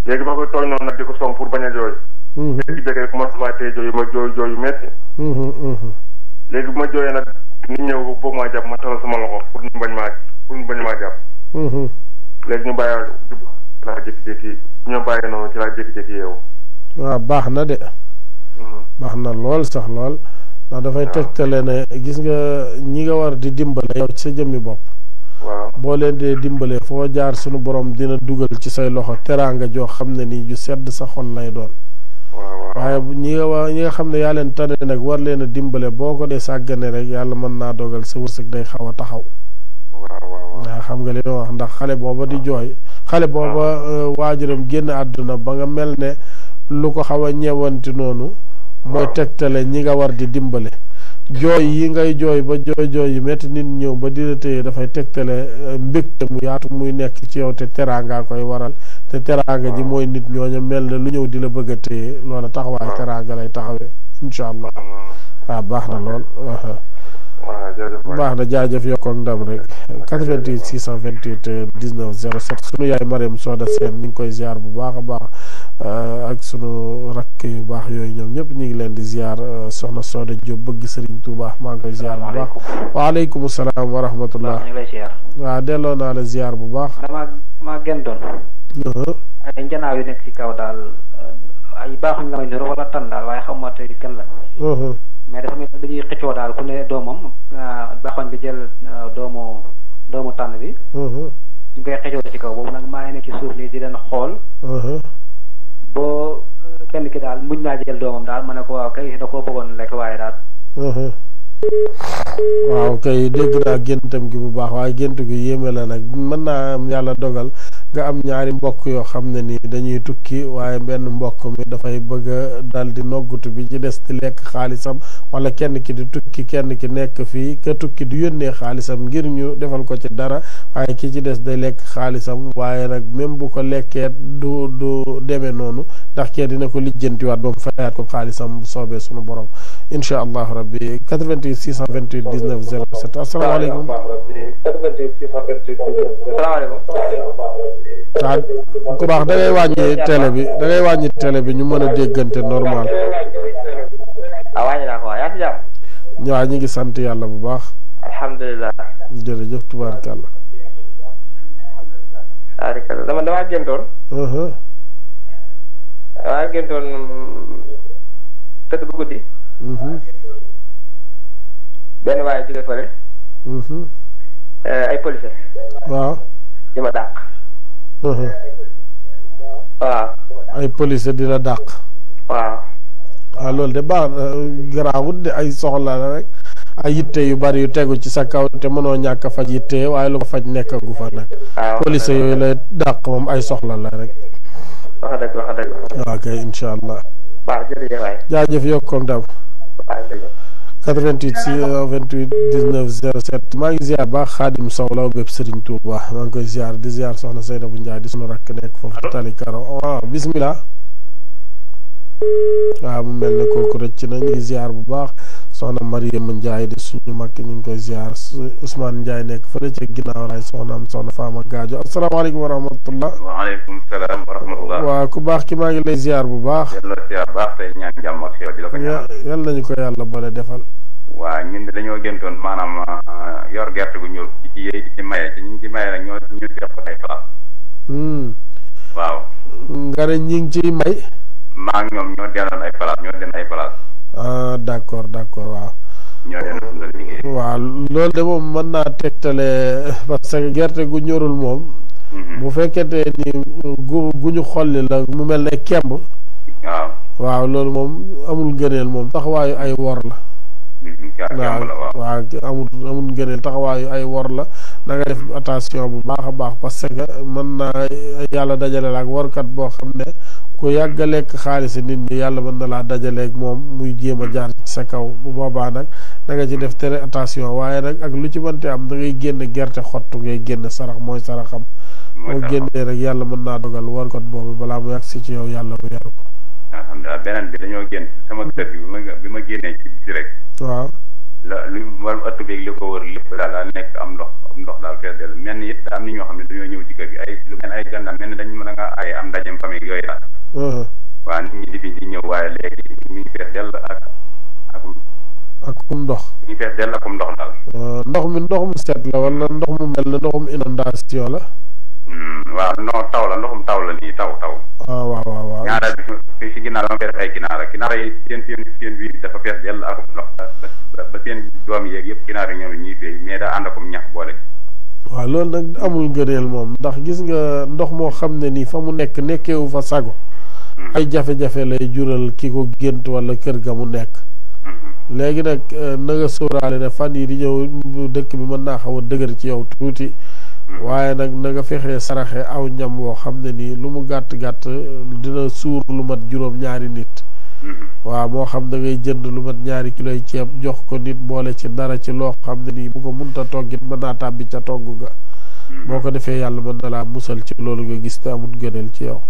[SPEAKER 5] léegi ma koy tooñ noonu nag di ko song pour bañ a jooy. léegi jege commencement tey jooy ma jooy yu metti. léegi bu ma jooyee nag nit ñëw bëgg maa jàpp ma talal sama loxo pour ñu bañ maa jàpp. léegi ñu bàyyi laa jékki-jékki ñoo bàyyi noonu ci laa jékki-jékki yeewu.
[SPEAKER 2] waaw baax na de. baax na lool sax lool. ndax dafay tegtale ne gis nga ñi nga war di dimbale yow ci sa jëmmi bopp.
[SPEAKER 5] waaw boo
[SPEAKER 2] leen dee dimbale foo jaar sunu borom dina dugal ci say loxo teraanga joo xam ne nii ju sedd sa xol lay doon. waaye ñi nga xam ne yaa leen tane nag war leen a dimbale boo ko dee sàggane rek yàlla mën naa dogal sa wërsëg day xaw a taxaw. waaw xam nga li ma wax ndax xale booba di jooy. xale booba waajuram génn àdduna ba nga mel ne lu ko xaw a ñeewanti noonu. mooy tegtale ñi nga war di dimbale. jooy yi ngay jooy ba jooy yu metti nit ñëw ba dina téye dafay tegtale mbégte mu yaatu muy nekk ci yow te teraanga koy waral te teraanga ji mooy nit ñooñu mel ne lu ñëw di la bëgg a téye loola taxawaay teraanga lay taxawee incha allah. waaw baax na lool. baax na jaajëf yokk ak ndam rek 88 628 19 07 sunu yaay Mariam Soda Sène ñu ngi koy ziar bu baax a baax ak sunu rakk yu baax yooyu ñoom ñëpp ñu ngi leen di ziar soxna Soda Diop bëgg Serigne Touba maa ngi koy ziar bu baax. waaleykum salaam wa rahmatullah.
[SPEAKER 6] ñu ngi lay ziar.
[SPEAKER 2] waaw delloo naa la ziar bu baax.
[SPEAKER 6] maa gentoon. ay njanaaw yu nekk ci kaw daal ay baaxuñ la may niru wala tan daal waaye xamuma tey kenn la. mais dafa mel dañuy xëccoo daal ku ne doomam baxoñ bi jël doomu tànn bi. ñu koy xëccoo ci kaw boobu nag maa ngi nekk ci suuf nii di leen xool. boo kenn ki daal mujj naa jël doomam daal ma ne ko waaw kay da koo bëggoon lekk waaye daal.
[SPEAKER 2] waaw kay dégg naa géntam gi bu baax waaye gént gi yéeme la nag mën naa am yàlla dogal nga am ñaari mbokk yoo xam ne ni dañuy tukki waaye benn mbokk mi dafay bëgg a dal di noggutu bi ci des di lekk xaalisam wala kenn ki di tukki kenn ki nekk fii ka tukki di yónnee xaalisam ngir ñu defal ko ci dara waaye ki ci des day lekk xaalisam waaye nag même bu ko lekkee du demee noonu ndax kee dina ko lijjantiwaat ba mu fayaat ko xaalisam bu soobee sunu borom incha allah rabbi 88 628 19 07 asalaamaaleykum. waaw ku baax da ngay wàññi télé bi ñu mën a déggante normal.
[SPEAKER 16] wàññi naa ko waaw yaa ngi si jàmm.
[SPEAKER 2] waaw ñu ngi sant yàlla bu baax.
[SPEAKER 16] alhamdulilah.
[SPEAKER 2] jërëjëf tubaarkàlla.
[SPEAKER 16] damaa géntoon. damaa géntoon tëdd bu guddi. benn waaye jóge fële. ay police.
[SPEAKER 2] waaw.
[SPEAKER 16] di ma dàq. waaw.
[SPEAKER 2] ay police di la dàq.
[SPEAKER 16] waaw.
[SPEAKER 2] waaw loolu de baax garaawut de ay soxla la rek ay yitte yu bari yu tegu ci sa kaw te mënoo ñàkk a faj yitte waaye lu ko faj nekkagu fa nag. police yooyu lay dàq moom ay soxla la rek.
[SPEAKER 16] wax dëgg wax dëgg.
[SPEAKER 2] waaw kay incha allah.
[SPEAKER 16] waaw jërëjëf waay.
[SPEAKER 2] jaajëf yokkoom dam. 88 628 19 07 maa ngi ziar baax Xaadim Sow law bépp Serigne Touba maa ngi koy ziar di ziar soxna Seynabou Ndiaye di sunu rakk nekk foofu tali karo waaw bismillah. waaw mu mel ne kooku rëcc na ñu ngi ziar bu baax soxna Mariama Ndiaye di suñu mag ñu ngi koy ziar Ousmane Ndiaye nekk fële ca ginnaaw laay soxnaam soxna Fama Gadio asalaamaaleykum wa rahmatullah.
[SPEAKER 17] waaleykum salaam wa rahmatullah.
[SPEAKER 2] waaw ku baax ki maa ngi lay ziar bu baax.
[SPEAKER 17] yàlla ziar baax tey ñaan jàmm ak xew di la ko ñaan.
[SPEAKER 2] yal nañu ko yàlla boole defal.
[SPEAKER 17] waa ñun dañoo géntoon maanaam yor gerte gu ñuul ci yéey ci maye ci ñi ci maye nag ñoo ñu def ay place. waaw.
[SPEAKER 2] nga ne ñi ngi ciy may.
[SPEAKER 17] maa ngi ñoom ñoo delloon ay place ñoo den ay place.
[SPEAKER 2] ah d' accord waaw.
[SPEAKER 17] ñoo den dundal liggéey.
[SPEAKER 2] waaw loolu de moom mën naa tegtale parce que gerte gu ñorul moom. bu fekkente ni gu ñu xolli la mu mel ne kemb.
[SPEAKER 17] waaw.
[SPEAKER 2] waaw loolu moom amul gëneel moom taxawaayu ay wor la. waaw amul gëneel taxawaayu ay wor la da nga def attention bu baax a baax parce que mën naa yàlla dajale la ak workat boo xam ne ku yàgg a lekk xaalis nit ñi yàlla mën na laa dajaleeg moom muy jéem a jaar ci sa kaw bu boobaa nag da nga ci def tere attention waaye nag ak lu ci mënte am da ngay génn gerte xottu ngay génn sarax mooy saraxam moo génnee rek yàlla mën naa dogal workat boobu balaa mu yàgg si ci yow yàlla weer ko.
[SPEAKER 17] alhamdulilah beneen bi dañoo génn sama kër gi bi ma génnee ci biti rek.
[SPEAKER 2] waaw.
[SPEAKER 17] lu war ëtt beeg li ko wër lépp daal daa nekk am ndox daal fees del mel ni it daa am ni ñoo xam ne dañoo ñëw ci kër gi ay lu mel ay gànnaam mel ni dañu mën a nga ay am ndajem famille yooyu daal. waaw nit ñi di ñëw waaye léegi mi ngi fees dell
[SPEAKER 2] akum ndox.
[SPEAKER 17] mi ngi fees dell akum ndox daal.
[SPEAKER 2] ndox mu set la wala ndox mu mel ne ndoxum inondation la.
[SPEAKER 17] waaw non taw la ndoxum taw la nii taw.
[SPEAKER 2] waaw.
[SPEAKER 17] ñaareel bi si ginnaaw dama fay def ay ginaar yi seen biir dafa fees dell akum ndox ba seen doom yeeg yëpp ginaar yi ñoom ñuy fay mais daa ànd akum ñax boole.
[SPEAKER 2] waaw loolu nag amul gëneel moom ndax gis nga ndox moo xam ne nii fa mu nekkeewu fa sago. ay jafe-jafe lay jural ki ko gént wala kër ga mu nekk. léegi nag na nga sóoraale ne fan yi di ñëw dëkk bi mën naa xaw a dëgër ci yow tuuti. waaye nag na nga fexee saraxe aw ñam woo xam ne nii lu mu gàtt-gàtt dina suur lu mat juróom-ñaari nit. waaw moo xam da ngay jënd lu mat 2 kiloy ceeb jox ko nit boole ci dara ci loo xam ne nii bu ko munta toggit mën naa tàbbi ca togg ga. boo ko defee yàlla mën na laa musal ci loolu nga gis te amul gëneel ci yow.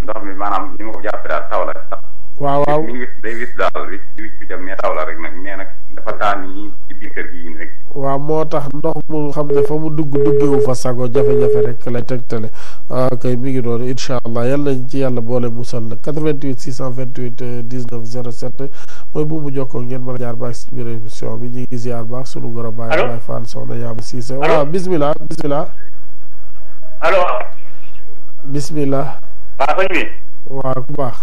[SPEAKER 17] ndox mi maanaam ni ma ko jàppee daal taw la sax.
[SPEAKER 2] waaw
[SPEAKER 17] mi ngi day wis daal wis bi dem mais taw la rek nag mais nag dafa taan yi ci biir kër gi rek.
[SPEAKER 2] waaw moo tax ndox mu xam ne fa mu duggewu fa sago jafe-jafe rek lay tegtale waaw kay mi ngi doon incha allah yàlla nañ ci yàlla boole musal nag 88 628 19 07 mooy bu mu jokkoo ngeen mën a jaar baax si biir émission bi ñu ngi ziar baax sunu goro baay Baay Fall soxna Yaama Siise waaw bismillah
[SPEAKER 18] allo
[SPEAKER 2] bismillah
[SPEAKER 18] waaw sëñ bi
[SPEAKER 2] waaw ku baax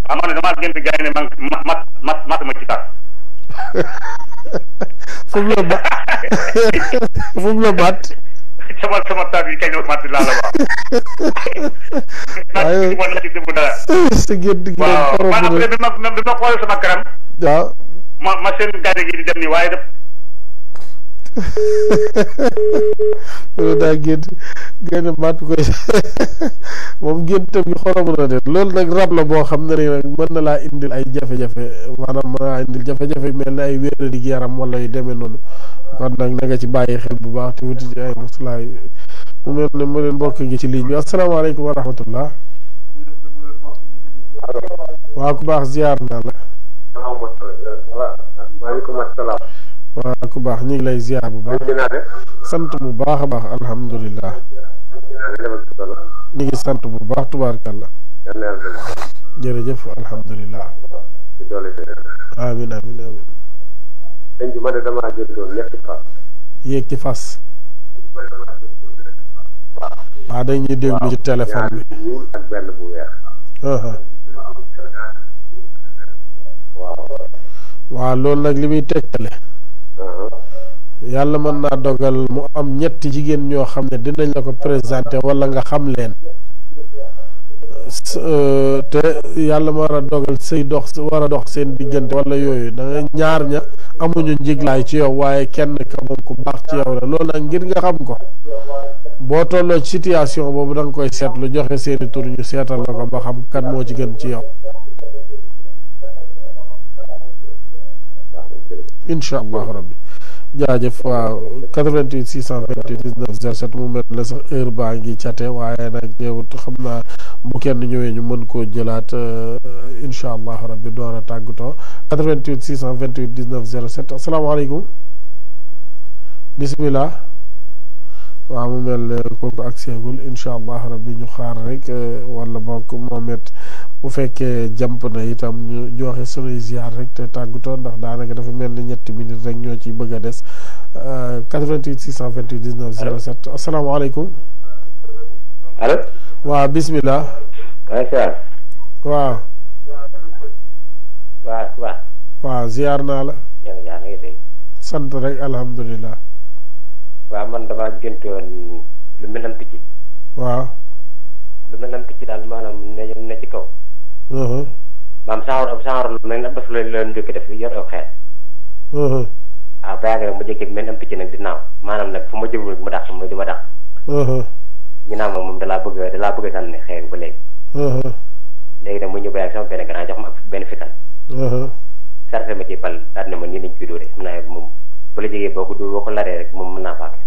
[SPEAKER 18] waaw man damaa gént gars yi ne man mat ma ci taat
[SPEAKER 2] fu mu la mat
[SPEAKER 18] sama taat yi kañ la mat laa la wax
[SPEAKER 2] sa gént gi
[SPEAKER 18] waaw man après bi ma xoolee sama kanam
[SPEAKER 2] waaw
[SPEAKER 18] ma seen gaynde gi di dem nii waaye def
[SPEAKER 2] loolu daa gént génn matt koy moom géntam gi xorom na de loolu nag rab la boo xam ne nag mën na laa indil ay jafe-jafe maanaam mën na laa indil jafe-jafe mel ne ay wéeradi yaram wala yu demee noonu kon nag na nga ci bàyyi xel bu baax te wuti ci ay muslaay mu mel ne mu leen mbokk ngi ci ligne bi asalaamaaleykum wa rahmatullah waaw ku baax ziar naa la
[SPEAKER 16] waaleykum asalaam.
[SPEAKER 2] waa ku baax ñu ngi lay ziar bu baax. sant bu baax a baax alhamdulilah. ñu ngi sant bu baax tubaarkàlla. jërëjëf alhamdulilah. amin amin amin.
[SPEAKER 16] sëñ bi ma ne damaa jëndoon ñetti fas.
[SPEAKER 2] yéeg ci fas. waaw dañuy déglu ci téléphone bi.
[SPEAKER 16] ñaar ñuul ak benn bu weex.
[SPEAKER 2] waaw loolu nag li muy tegtale. yàlla mën naa dogal mu am ñetti jigéen ñoo xam ne dinañ la ko présenté wala nga xam leen te yàlla ma war a dogal sëy dox war a dox seen diggante wala yooyu da nga ñaar ña amuñu njiglaay ci yow waaye kenn ka moom ku baax ci yow la loolu nag ngir nga xam ko boo tolloo ci situation boobu da nga koy seetlu joxe seeni tur ñu seetal la ko ba xam kan moo ci gën ci yow incha allahu rabbi jaajëf waaw 88 628 19 07 mu mel ne sax heure baa ngi cate waaye nag teewut xam naa bu kenn ñëwee ñu mën koo jëlaat incha allahu rabbi door a tàggatoo 88 628 19 07 asalaamaaleykum bisimilah waaw mu mel ne kooku ak seegul incha allahu rabbi ñu xaar rek wala bokk moom it bu fekkee jàmp na itam ñu joxe sunuy ziar rek te tàggatoo ndax daanaka dafa mel ni ñetti minutes rek ñoo ci bëgg a des 88 628 19 07 asalaamaaleykum.
[SPEAKER 16] allo.
[SPEAKER 2] waaw bisimilah. waaw. waaw ziar naa la. sant rek alhamdulilah.
[SPEAKER 16] waaw man damaa gëntoon lu mel ne picc.
[SPEAKER 2] waaw.
[SPEAKER 16] lu mel ne picc daal maanaam ne ci kaw. maam saxaar lu mel ne daf leen njëkk def yor aw xeet. waaw ba yàgg rek ma jékki mel ne picc nag di naaw maanaam nag fu ma jëmul mu dàq di ma dàq. ñu naan moom dalaa bëgg a sànni xeer ba léegi. léegi nag mu ñëw ba yàgg sama benn grand jox ma ak benn fital. sarse ma ci bal daal ne ma nii lañ koy dóoree xam naa moom bu la jegee boo ko laree rek moom mën naa faatu.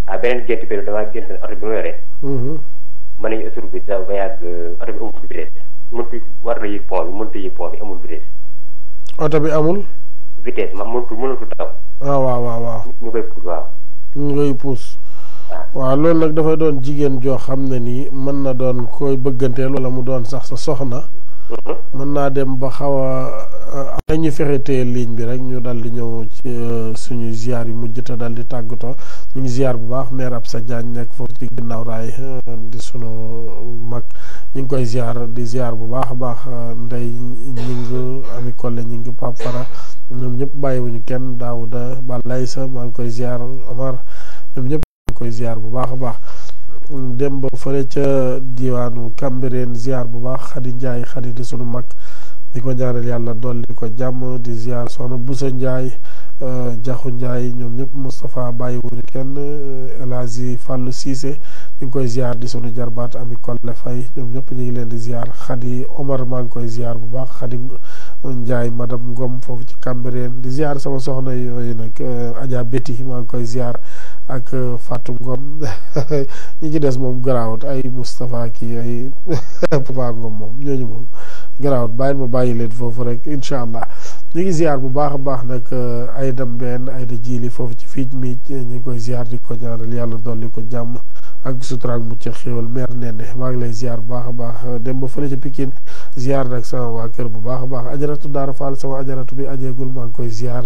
[SPEAKER 16] waaw beneen gént bi damaa gént oto bi ma yoree. mën nañu asur bi daw ba yàgg oto bi amul vitesse war na yëg pont bi mënut a yëg pont bi amul vitesse.
[SPEAKER 2] oto bi amul.
[SPEAKER 16] vitesse ma mënatu daw.
[SPEAKER 2] waaw.
[SPEAKER 16] ñu koy puus waaw.
[SPEAKER 2] ñu koy puus. waaw loolu nag dafay doon jigéen joo xam ne nii mën na doon koy bëgganteel wala mu doon sax sa soxna. mën naa dem ba xaw a ñu fexe téye ligne bi rek ñu dal di ñëw ci suñu ziar yu mujj te dal di tàggatoo ñu ngi ziar bu baax mère Absa Diagne nekk foofu ci ginnaaw raay di sunu mag ñu ngi koy ziar di ziar bu baax a baax ndey ñi ngi ami Kolle ñi ngi Pape Fara ñoom ñëpp bàyyiwuñu kenn Daouda Balay sa maa ngi koy ziar Omar ñoom ñëpp maa ngi koy ziar bu baax a baax dem ba fële ca diwaanu Cambérène ziar bu baax Xadi Njaay Xadi di sunu mag di ko ñaanal yàlla dolli ko jàmm di ziar soxna Busa Njaay Jaxu Njaay ñoom ñëpp Moustapha bàyyiwuñu kenn El Hadji Fàllu Siise ñu ngi koy ziar di sunu jarbaat ami Kolle Fay ñoom ñëpp ñu ngi leen di ziar Xadi Omar maa ngi koy ziar bu baax Xadi Njaay madame Ngom foofu ci Cambérène di ziar sama soxna yooyu nag Adja Betty maa ngi koy ziar ak Fatou Ngom ñi ci des moom garaawut ay Moustapha kii ay Papa Ngom moom ñooñu moom garaawut ma bàyyi leen foofu rek incha allah ñu ngi ziar bu baax a baax nag ay dem benn ay da jiili foofu ci fiij mi ñu ngi koy ziar di ko ñaanal yàlla dolli ko jàmm ak sutura ak mucc xéwal meer nenne maa ngi lay ziar bu baax a baax dem ba fële ca Pikine ziar nag sama waa kër bu baax a baax ajaratu Daara Fall sama ajaratu bi ajeegul maa ngi koy ziar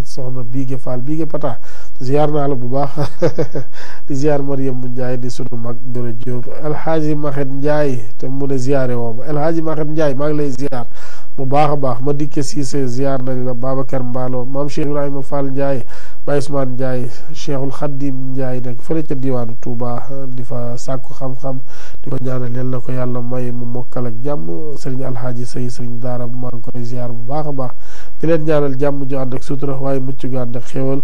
[SPEAKER 2] soxna Biige Fall Biige Pata ziar naa la bu baax di ziar Mariam Ndiaye di sunu mag Dore Diop El Hadji Maxet Ndiaye te mu ne ziare woo ma El Hadji Maxet Ndiaye maa ngi lay ziar bu baax a baax ma dikke Cissé ziar nañ la Babacar Mballo maam Cheikh Ibrahima Fall Ndiaye Baye Ousmane Ndiaye Cheikhul Khadim Ndiaye nekk fële ca diwaanu Touba di fa sàkku xam-xam di ko ñaanal yal na ko yàlla may mu mokkal ak jàmm sëriñ Alhaaji Sey sëriñ Daara maa ngi koy ziar bu baax a baax di leen ñaanal jàmm ju ànd ak sutura waaye mucc gu ànd ak xéwal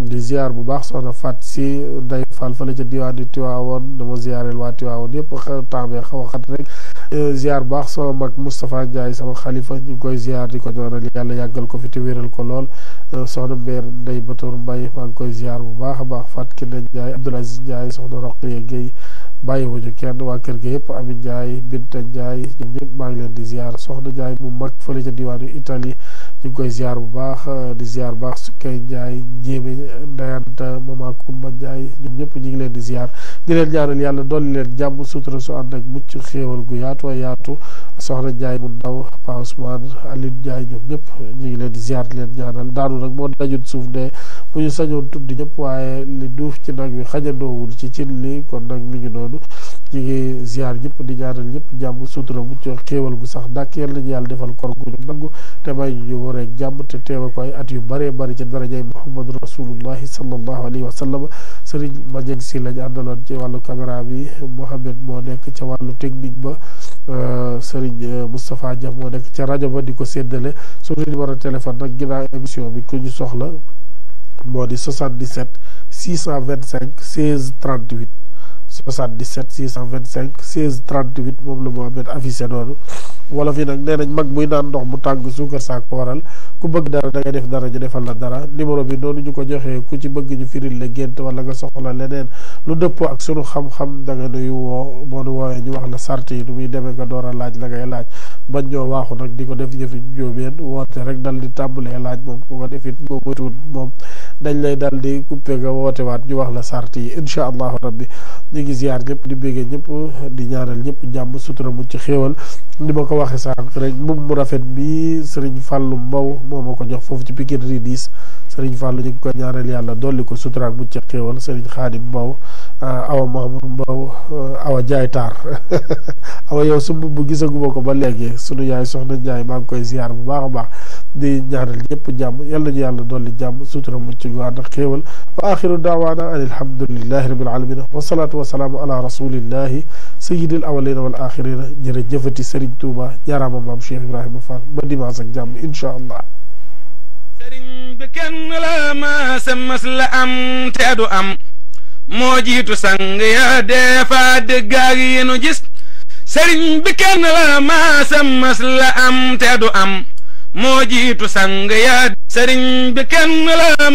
[SPEAKER 2] di ziar bu baax soxna Fat si Ndeye Fall fële ca diwaanu Tiwaawoon dama ziareel waa Tiwaawoon yëpp temps bi xaw a xat rek ziar bu baax sama mag Moustapha Ndiaye sama xalifa ñu ngi koy ziar di ko ñaanal yàlla yàggal ko fi te wéral ko lool soxna Mbeer Ndeye Batour Mbaye maa ngi koy ziar bu baax a baax Fat Kine Ndiaye Abdoul Aziz Ndiaye soxna Roqaya Guèye bàyyiwuñu kenn waa kër gi yëpp Ami Ndiaye Binta Ndiaye ñoom ñëpp maa ngi leen di ziar soxna Ndiaye mu mag fële ca diwaanu Italie ñu ngi koy ziar bu baax di ziar bu baax Sukkay Njaay Njéeme Ndayanta Mama Kumba Njaay ñoom ñëpp ñu ngi leen di ziar di leen ñaanal yàlla dolli leen jàmm sutura su ànd ak mucc xéewal gu yaatu a yaatu soxna Njaay mu ndaw Pa Ousmane Aline Njaay ñoom ñëpp ñu ngi leen di ziar di leen ñaanal daanu nag moo dajut suuf de bu ñu sañoon tudd ñëpp waaye li duuf ci nag wi xajandoowul ci cin li kon nag mi ngi noonu ñu ngi ziar ñëpp di ñaanal ñëpp jàmm sutura mucc xéewal gu sax dàkk yàlla nañu yàlla defal kor gu ñu nangu te may ñu wareeg jàmm te teewe ko ay at yu bëree bëri ci darajay Muhammadu Rasulullahi sallallahu alayhi wa sallam sëriñ Madieng si lañ àndaloon ci wàllu caméra bi Mohamed moo nekk ca wàllu technique ba sëriñ Moustapha Dia moo nekk ca rajo ba di ko séddale suñu numéro téléphone nag ginnaaw émission bi ku ñu soxla moo di 77 625 16 38 77 625 16 38 moom la Mohamed affiché noonu wala fi nag nee nañ mag buy naan ndox mu tàng suukar saa ko waral ku bëgg dara da ngay def dara ñu defal la dara numéro bi noonu ñu ko joxee ku ci bëgg ñu firil la gént wala nga soxla leneen lu dëppoo ak sunu xam-xam da nga nuyu woo boo nu woowee ñu wax la sart yi nu muy demee nga door a laaj la ngay laaj bañ ñoo waaxu nag di ko def yëfi njóobeen woote rek dal di tàmbalee laaj moom ku ko defit boo moytuwul moom dañ lay dal di coupé nga woote waat ñu wax la sart yi incha allahu rabbi ñu ngi ziar ñëpp di béggee ñëpp di ñaanal ñëpp jàmm sutura mu ci xéewal ni ma ko waxee sànq rek mbubb mu rafet bi Serigne Fallou Mbow moo ma ko jox foofu ci Pikine Ridis Serigne Fallou ñu ngi ko ñaanal yàlla dolli ko sutura ak mu ci xéewal Serigne Khadim Mbow Awa Mamour Mbow Awa Jaay Taar awa yow su mbubb gisaguma ko ba léegi sunu yaay soxna Njaay maa ngi koy ziar bu baax a baax di ñaanal ñëpp jàmm yàlla ñu yàlla dolli jàmm sutura mu ci gu ànd ak xéewal wa axiru daawaana an alhamdulillahi rabbil alamin wasalaatu wasalaamu ala rasulillahi sayyidil awalina wal axirina jërëjëfati Serigne Touba jaaraama maam Cheikh Ibrahima Fall ba dimanche ak jàmm incha allah.
[SPEAKER 12] Serigne bi kenn la mas la am te du am moo jiitu sang ya dee fa dëggaag yi nu gis Serigne bi kenn la mas la am te du am moo jiitu sang ya Serigne bi kenn la